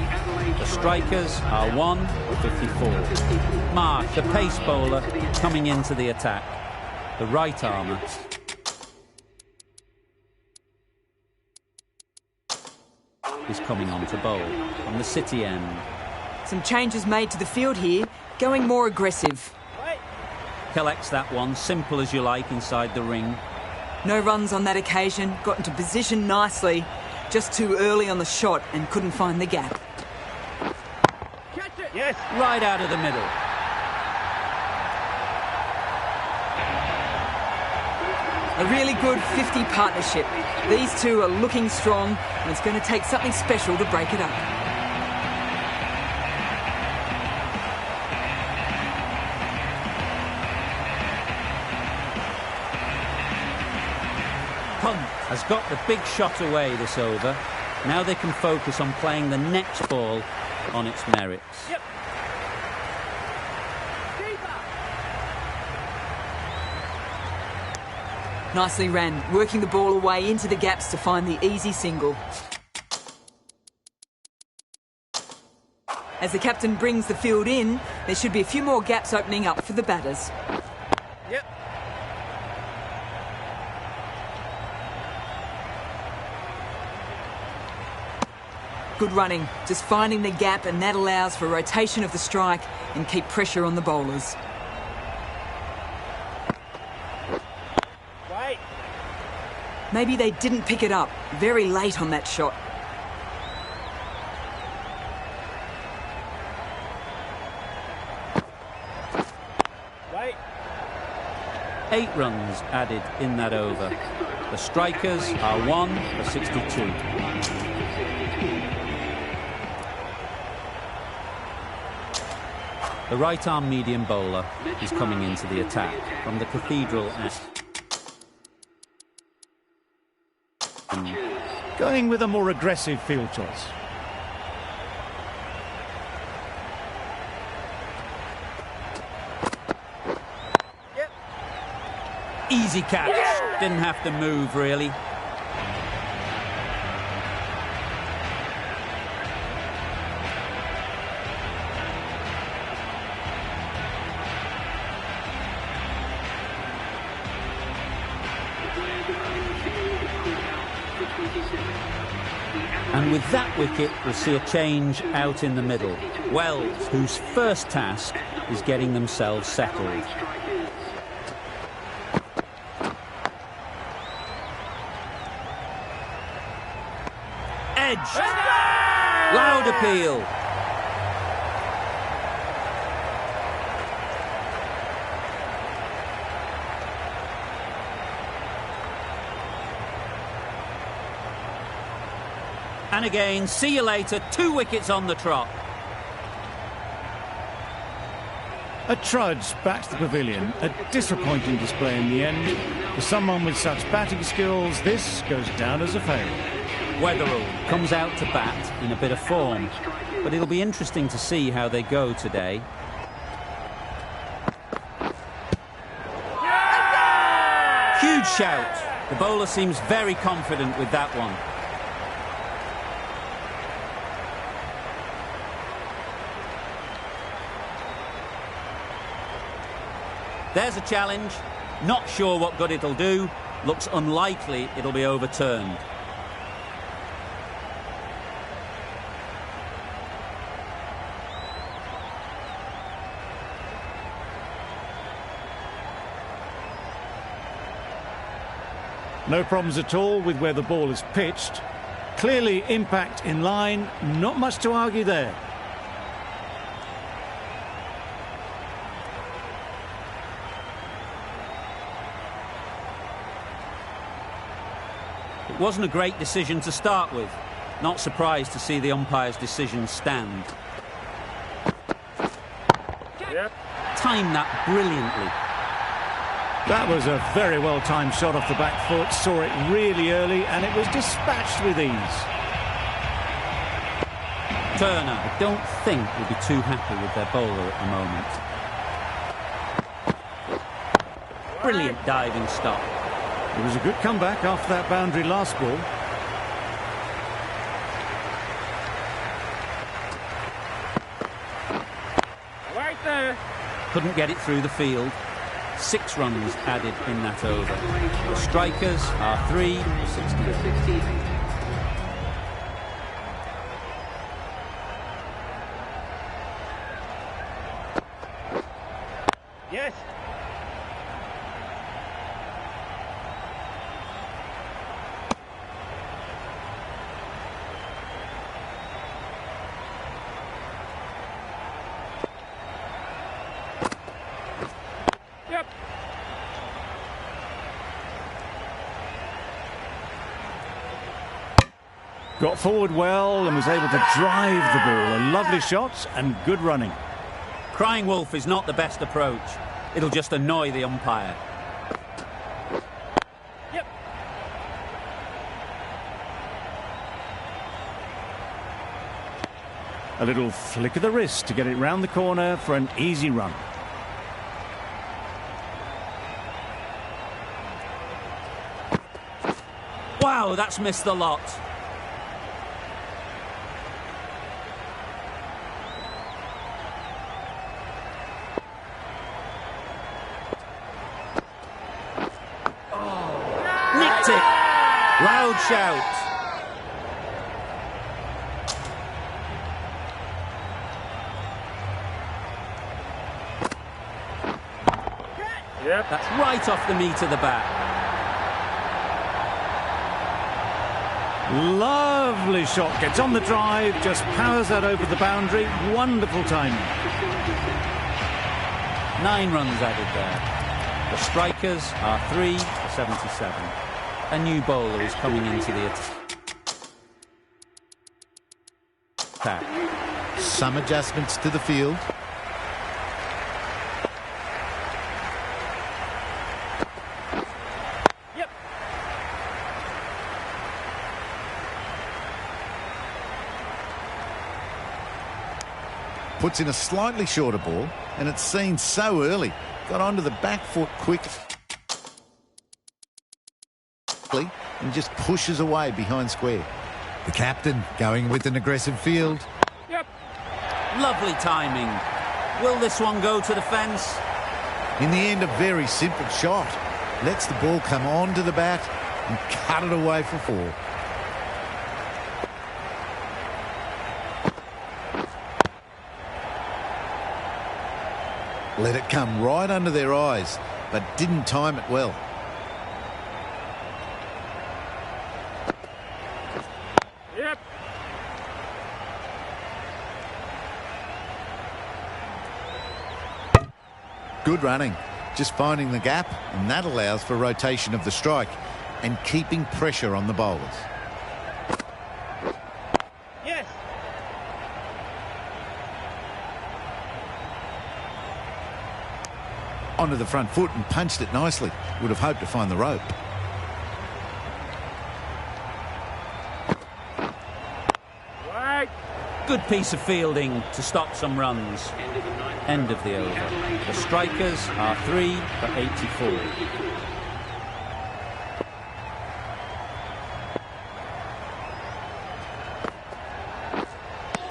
The strikers are 1 for 54. Mark, the pace bowler, coming into the attack. The right armour. Is coming on to bowl on the City end. Some changes made to the field here, going more aggressive. Right. Collects that one, simple as you like, inside the ring. No runs on that occasion, got into position nicely, just too early on the shot and couldn't find the gap. Catch it. Yes. Right out of the middle. A really good 50 partnership. These two are looking strong and it's going to take something special to break it up. Hunt has got the big shot away this over. Now they can focus on playing the next ball on its merits. Yep. Nicely ran, working the ball away into the gaps to find the easy single. As the captain brings the field in, there should be a few more gaps opening up for the batters. Yep. Good running, just finding the gap, and that allows for rotation of the strike and keep pressure on the bowlers. Right. Maybe they didn't pick it up very late on that shot. Right. 8 runs added in that over. The strikers are 1 for 62. The right-arm medium bowler is coming into the attack from the Cathedral. Going with a more aggressive field choice. Yep. Easy catch. Didn't have to move, really. And with that wicket, we'll see a change out in the middle. Wells, whose first task is getting themselves settled. Edge! Loud appeal. And again, see you later, 2 wickets on the trot. A trudge back to the pavilion, a disappointing display in the end. For someone with such batting skills, this goes down as a failure. Weatherall comes out to bat in a bit of form, but it'll be interesting to see how they go today. Huge shout. The bowler seems very confident with that one. There's a challenge. Not sure what good it'll do. Looks unlikely it'll be overturned. No problems at all with where the ball is pitched. Clearly impact in line, not much to argue there. It wasn't a great decision to start with. Not surprised to see the umpire's decision stand. Yep. Timed that brilliantly. That was a very well-timed shot off the back foot, saw it really early, and it was dispatched with ease. Turner, I don't think, will be too happy with their bowler at the moment. Brilliant diving stop. It was a good comeback after that boundary last ball. Right there. Couldn't get it through the field. 6 runs added in that over. The strikers are 3 for 68. Yes. Yep. Got forward well and was able to drive the ball. A lovely shot and good running. Crying wolf is not the best approach. It'll just annoy the umpire. Yep. A little flick of the wrist to get it round the corner for an easy run. Wow, that's missed the lot. Nicked it. Loud shout. Yep. That's right off the meat of the bat. Lovely shot. Gets on the drive, just powers that over the boundary. Wonderful timing. 9 runs added there. The strikers are 3 for 77. A new bowler is coming into the attack. Some adjustments to the field. Puts in a slightly shorter ball, and it's seen so early. Got onto the back foot quickly and just pushes away behind square. The captain going with an aggressive field. Yep. Lovely timing. Will this one go to the fence? In the end, a very simple shot. Lets the ball come onto the bat and cut it away for 4. Let it come right under their eyes, but didn't time it well. Yep. Good running, just finding the gap, and that allows for rotation of the strike and keeping pressure on the bowlers. Yes. Onto the front foot and punched it nicely. Would have hoped to find the rope. Right. Good piece of fielding to stop some runs. End of the over. The strikers are 3 for 84.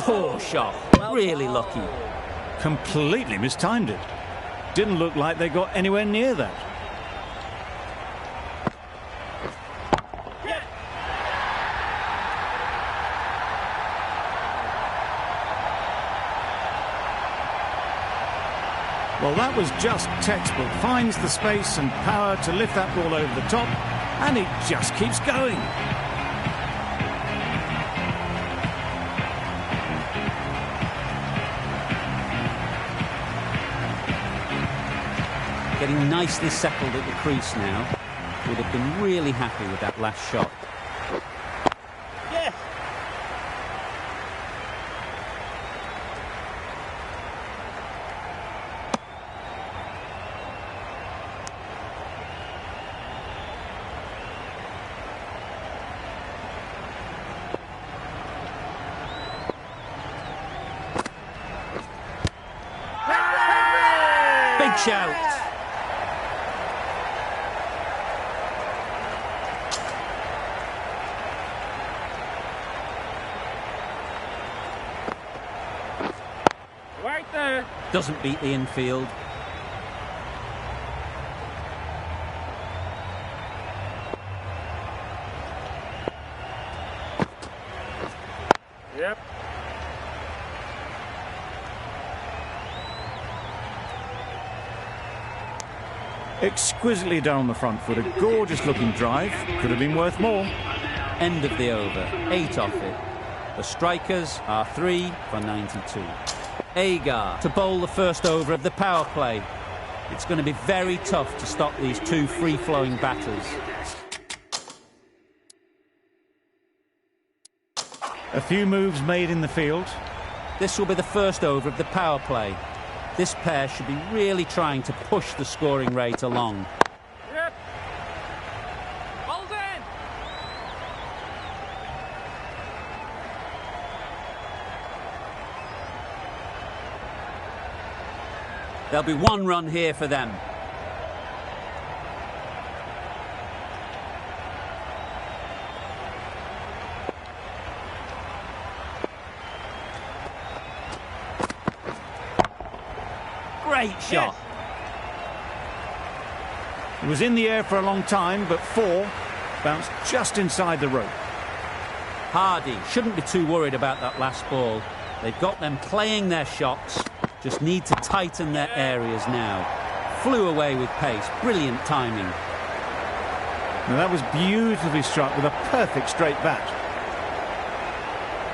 Poor shot. Really lucky. Completely mistimed it. Didn't look like they got anywhere near that. Well, that was just textbook. Finds the space and power to lift that ball over the top, and it just keeps going. Getting nicely settled at the crease now. Would have been really happy with that last shot. Yes. Big shout. Right there. Doesn't beat the infield. Yep. Exquisitely done on the front foot. A gorgeous looking drive. Could have been worth more. End of the over. 8 off it. The strikers are 3 for 92. Agar to bowl the first over of the power play. It's going to be very tough to stop these two free-flowing batters. A few moves made in the field. This will be the first over of the power play. This pair should be really trying to push the scoring rate along. Yep. Hold in. There'll be 1 run here for them. Great shot. Yes. It was in the air for a long time, but 4 bounced just inside the rope. Hardy shouldn't be too worried about that last ball. They've got them playing their shots. Just need to tighten their areas now. Flew away with pace. Brilliant timing. Now that was beautifully struck with a perfect straight bat.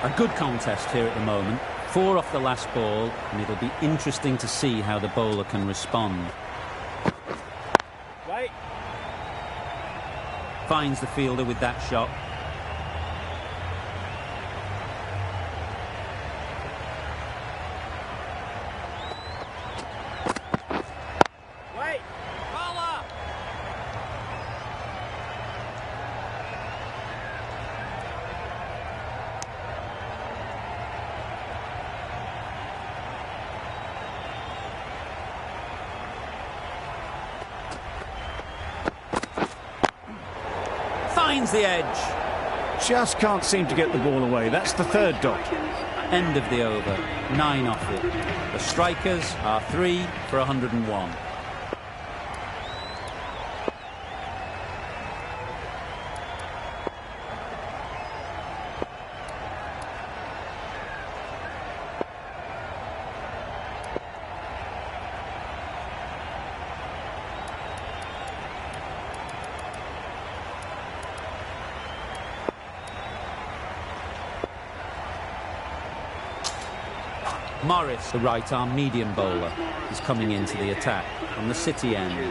A good contest here at the moment. 4 off the last ball, and it'll be interesting to see how the bowler can respond. Right. Finds the fielder with that shot. Right. Bowler. Finds the edge. Just can't seem to get the ball away. That's the third dot. End of the over. 9 off it. The strikers are 3 for 101. Morris, the right-arm medium bowler, is coming into the attack on the City end.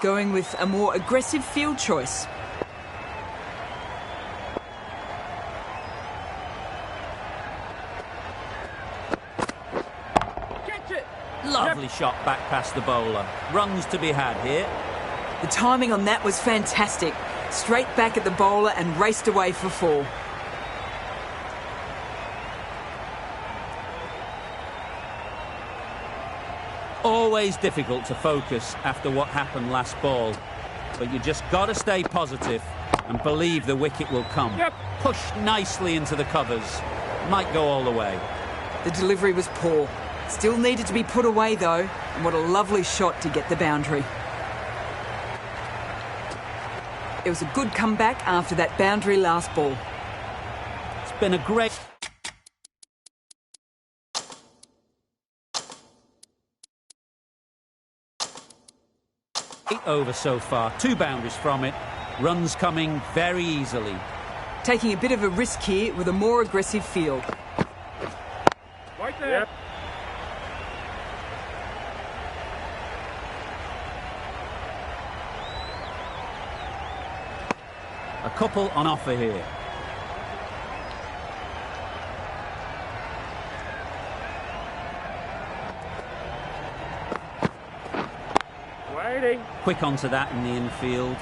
Going with a more aggressive field choice. Lovely shot back past the bowler. Runs to be had here. The timing on that was fantastic. Straight back at the bowler and raced away for 4. Always difficult to focus after what happened last ball. But you just got to stay positive and believe the wicket will come. Yep. Pushed nicely into the covers. Might go all the way. The delivery was poor. Still needed to be put away though, and what a lovely shot to get the boundary. It was a good comeback after that boundary last ball. It's been a great... over so far. 2 boundaries from it. Runs coming very easily. Taking a bit of a risk here with a more aggressive field. Right there. Yep. A couple on offer here. Waiting. Quick onto that in the infield.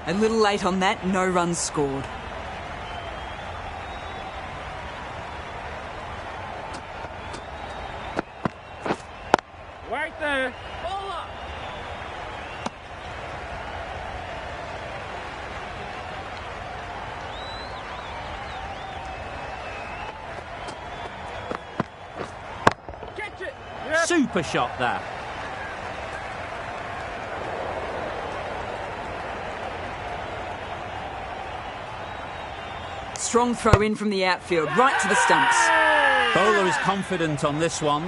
A little late on that, no runs scored. Right there. Bowler. Catch it. Yep. Super shot that. Strong throw in from the outfield, right to the stumps. Bowler is confident on this one.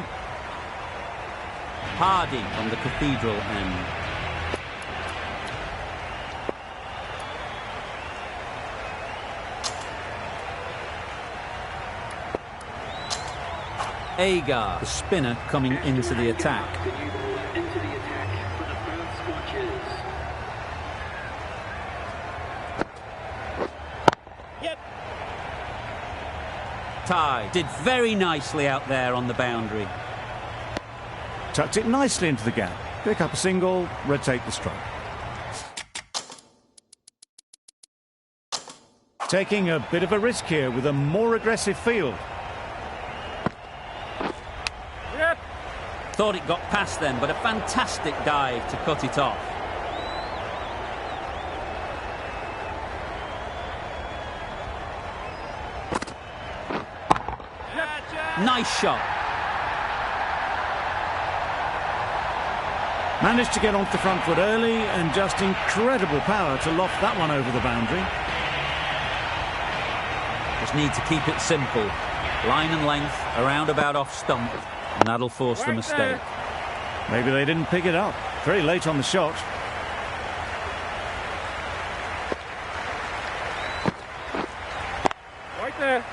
Hardy on the Cathedral end. Agar, the spinner, coming into the attack. Ty did very nicely out there on the boundary. Tucked it nicely into the gap. Pick up a single, rotate the strike. Taking a bit of a risk here with a more aggressive field. Yep. Thought it got past them, but a fantastic dive to cut it off. Nice shot. Managed to get onto the front foot early and just incredible power to loft that one over the boundary. Just need to keep it simple. Line and length, around about off stump, and that'll force the mistake. Maybe they didn't pick it up. Very late on the shot. Right there.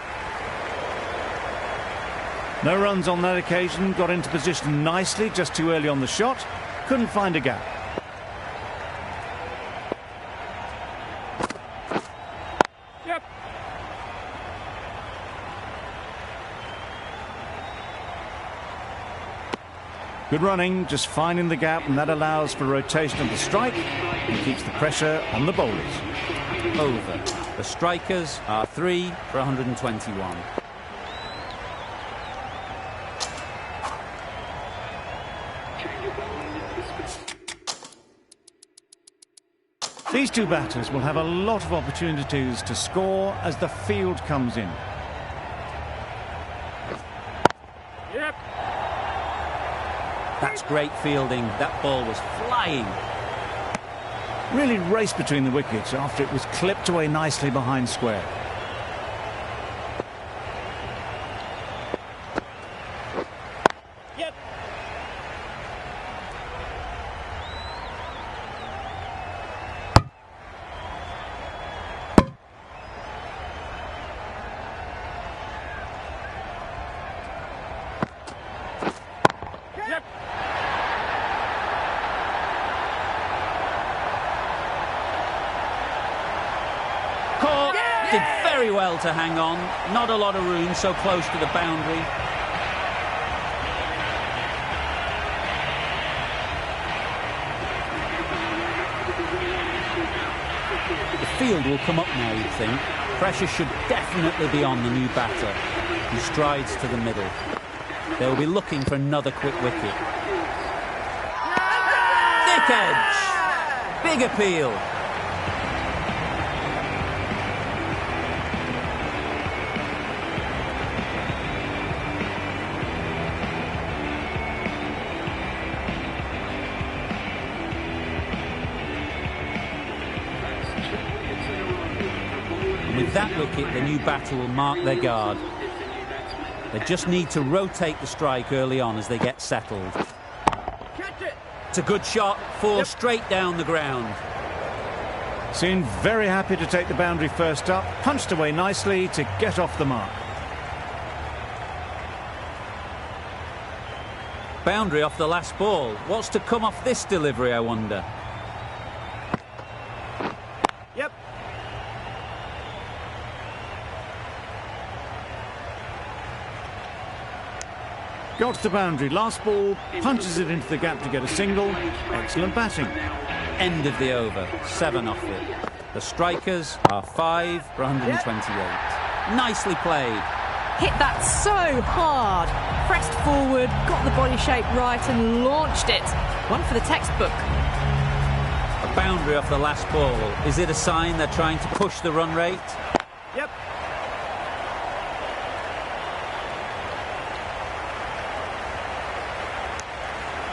No runs on that occasion. Got into position nicely, just too early on the shot. Couldn't find a gap. Yep. Good running, just finding the gap, and that allows for rotation of the strike and keeps the pressure on the bowlers. over. The strikers are 3 for 121. These two batters will have a lot of opportunities to score as the field comes in. Yep. That's great fielding. That ball was flying. Really raced between the wickets after it was clipped away nicely behind square. Yep. Yep. Caught. Did very well to hang on. Not a lot of room so close to the boundary. The field will come up now, you'd think. Pressure should definitely be on the new batter, who strides to the middle. They'll be looking for another quick wicket. Thick edge. Big appeal. With that wicket, the new batter will mark their guard. They just need to rotate the strike early on as they get settled. Catch it. It's a good shot, falls straight down the ground. Seemed very happy to take the boundary first up, punched away nicely to get off the mark. Boundary off the last ball. What's to come off this delivery, I wonder? Yep. Got to the boundary, last ball, punches it into the gap to get a single. Excellent batting. End of the over, 7 off it. The strikers are 5 for 128. Nicely played. Hit that so hard. Pressed forward, got the body shape right and launched it. One for the textbook. A boundary off the last ball. Is it a sign they're trying to push the run rate? Yep.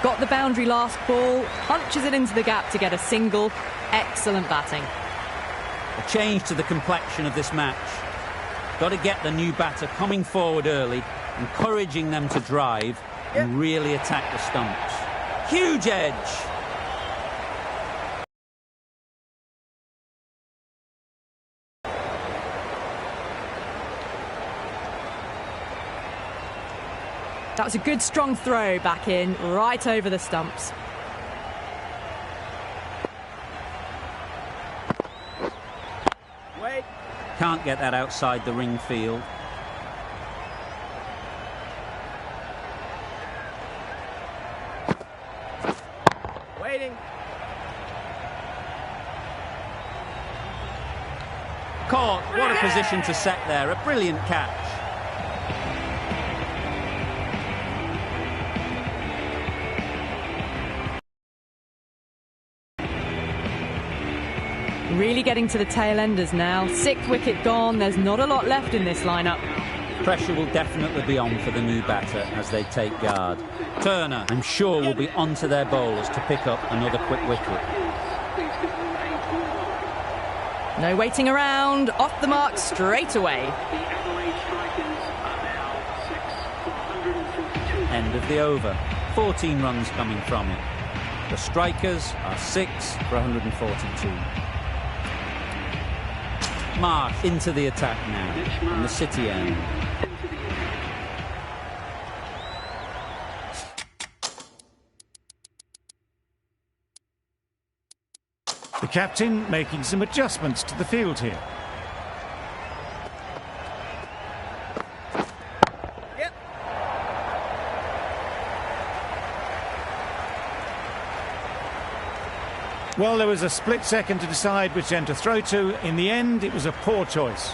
Got the boundary last ball, punches it into the gap to get a single. Excellent batting. A change to the complexion of this match. Got to get the new batter coming forward early, encouraging them to drive and really attack the stumps. Huge edge. That was a good strong throw back in, right over the stumps. Wait. Can't get that outside the ring field. Waiting. Caught. What a position to set there. A brilliant catch. Really getting to the tail enders now. 6th wicket gone. There's not a lot left in this lineup. Pressure will definitely be on for the new batter as they take guard. Turner, I'm sure, will be onto their bowlers to pick up another quick wicket. No waiting around. Off the mark straight away. End of the over. 14 runs coming from it. The strikers are 6 for 142. Marsh into the attack now, on the City end. The captain making some adjustments to the field here. Yep. Well, there was a split second to decide which end to throw to. In the end, it was a poor choice.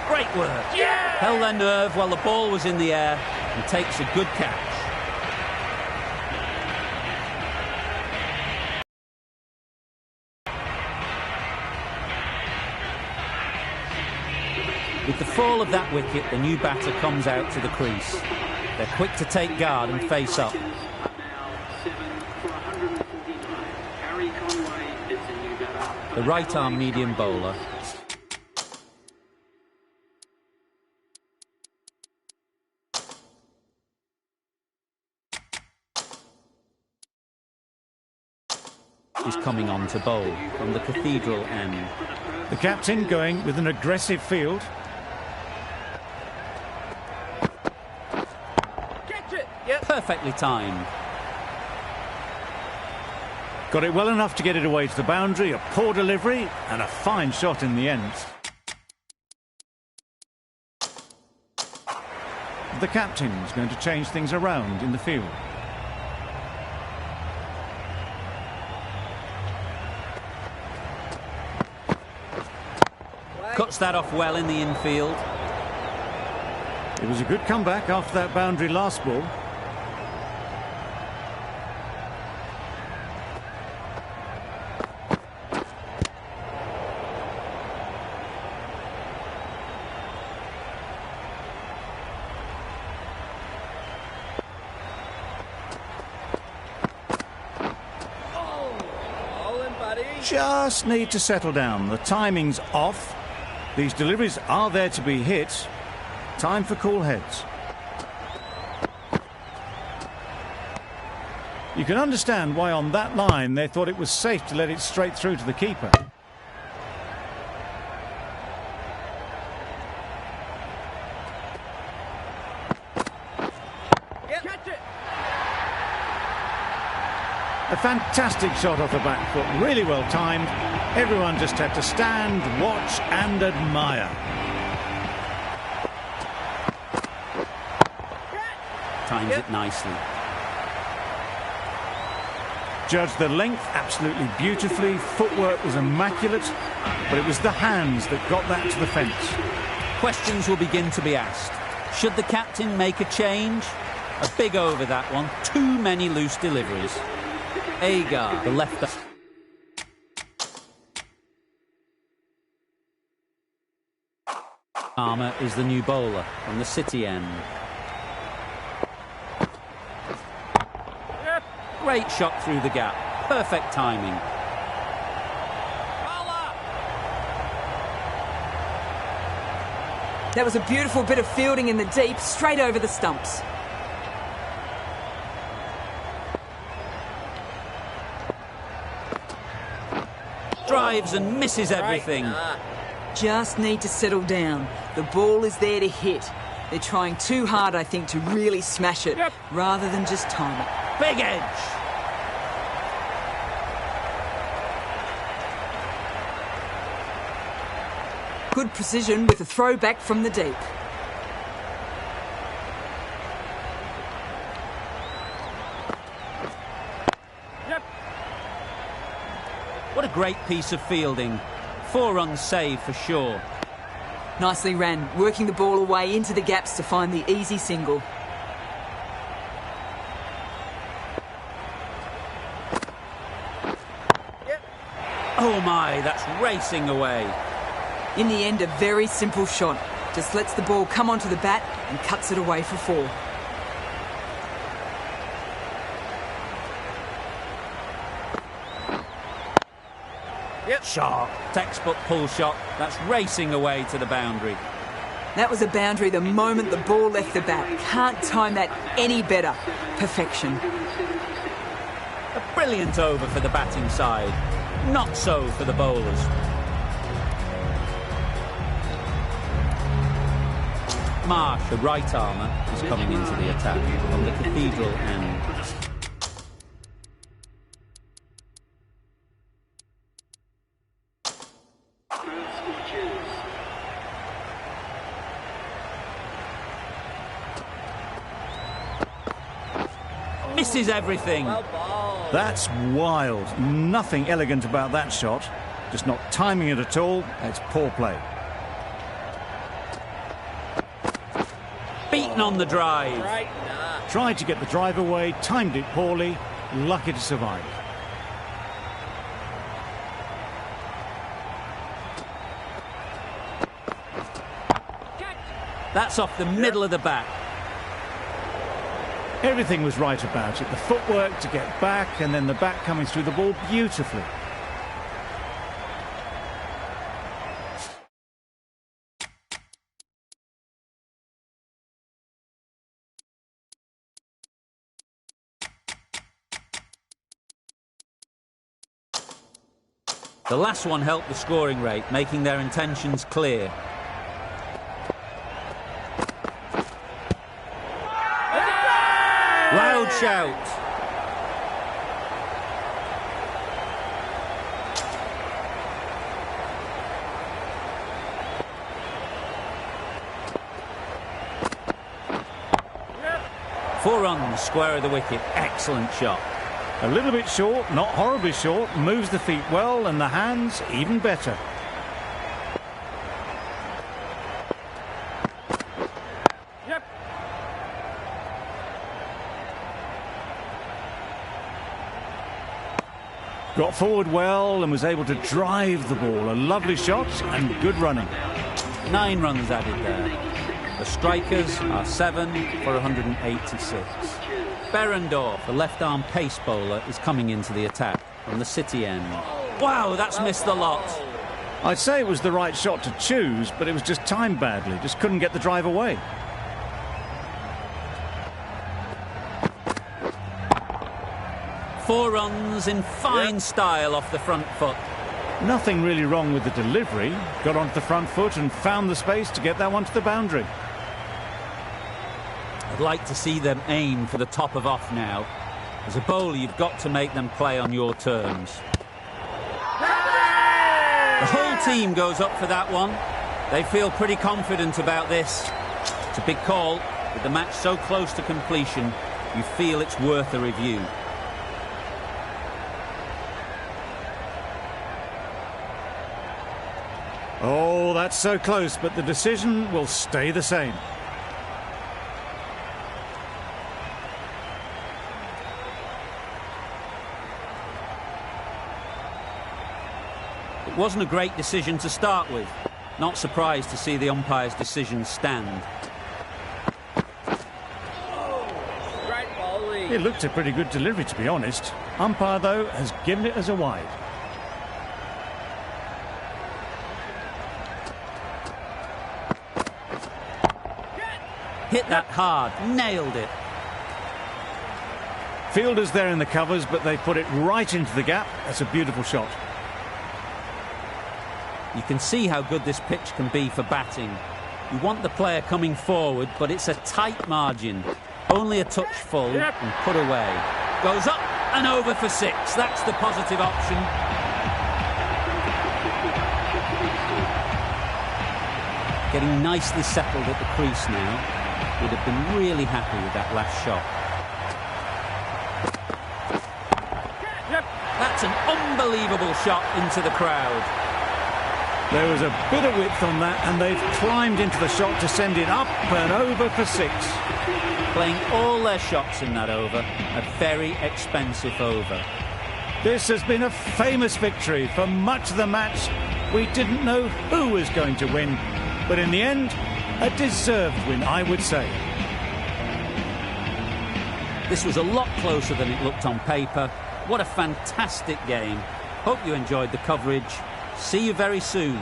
Great work. Yeah! Held their nerve while the ball was in the air and takes a good catch. With the fall of that wicket, the new batter comes out to the crease. They're quick to take guard and face up. The right-arm medium bowler. Is coming on to bowl from the cathedral end. The captain going with an aggressive field. Catch it! Yep. Perfectly timed. Got it well enough to get it away to the boundary. A poor delivery and a fine shot in the end. The captain's going to change things around in the field. Cuts that off well in the infield. It was a good comeback after that boundary last ball. Just need to settle down. The timing's off. These deliveries are there to be hit. Time for cool heads. You can understand why on that line they thought it was safe to let it straight through to the keeper. Catch it! A fantastic shot off the back foot, really well timed. Everyone just had to stand, watch and admire. Times it nicely. Judged the length absolutely beautifully. Footwork was immaculate, but it was the hands that got that to the fence. Questions will begin to be asked. Should the captain make a change? A big over that one. Too many loose deliveries. Agar, the left. Armour is the new bowler from the City end. Great shot through the gap. Perfect timing. That was a beautiful bit of fielding in the deep, straight over the stumps. Drives and misses everything. Just need to settle down. The ball is there to hit. They're trying too hard, I think, to really smash it, rather than just time it. Big edge. Good precision with a throw back from the deep. What a great piece of fielding. 4 runs saved for sure. Nicely ran, working the ball away into the gaps to find the easy single. Oh my, that's racing away. In the end, a very simple shot. Just lets the ball come onto the bat and cuts it away for 4. Sharp. Textbook pull shot. That's racing away to the boundary. That was a boundary the moment the ball left the bat. Can't time that any better. Perfection. A brilliant over for the batting side. Not so for the bowlers. Marsh, a right armour, is coming into the attack on the Cathedral end. Misses everything. That's wild. Nothing elegant about that shot. Just not timing it at all. It's poor play. Beaten on the drive. Tried to get the drive away, timed it poorly, lucky to survive. That's off the middle of the bat. Everything was right about it. The footwork to get back and then the bat coming through the ball beautifully. The last one helped the scoring rate, making their intentions clear. Loud shout. Four runs, square of the wicket. Excellent shot. A little bit short, not horribly short, moves the feet well and the hands even better. Got forward well and was able to drive the ball. A lovely shot and good running. 9 runs added there. The strikers are 7 for 186. Berendorf, the left-arm pace bowler, is coming into the attack from the City end. Wow, that's missed the lot. I'd say it was the right shot to choose, but it was just timed badly. Just couldn't get the drive away. Four runs in fine style off the front foot. Nothing really wrong with the delivery. Got onto the front foot and found the space to get that one to the boundary. I'd like to see them aim for the top of off now. As a bowler, you've got to make them play on your terms. The whole team goes up for that one. They feel pretty confident about this. It's a big call. With the match so close to completion, you feel it's worth a review. Oh, that's so close, but the decision will stay the same. It wasn't a great decision to start with. Not surprised to see the umpire's decision stand. It looked a pretty good delivery, to be honest. Umpire, though, has given it as a wide. Hit that hard, nailed it. Fielders there in the covers, but they put it right into the gap. That's a beautiful shot. You can see how good this pitch can be for batting. You want the player coming forward, but it's a tight margin. Only a touch full and put away. Goes up and over for 6. That's the positive option. Getting nicely settled at the crease now. Would have been really happy with that last shot. That's an unbelievable shot into the crowd. There was a bit of width on that, and they've climbed into the shot to send it up and over for 6. Playing all their shots in that over, a very expensive over. This has been a famous victory. For much of the match, we didn't know who was going to win, but in the end, a deserved win, I would say. This was a lot closer than it looked on paper. What a fantastic game. Hope you enjoyed the coverage. See you very soon.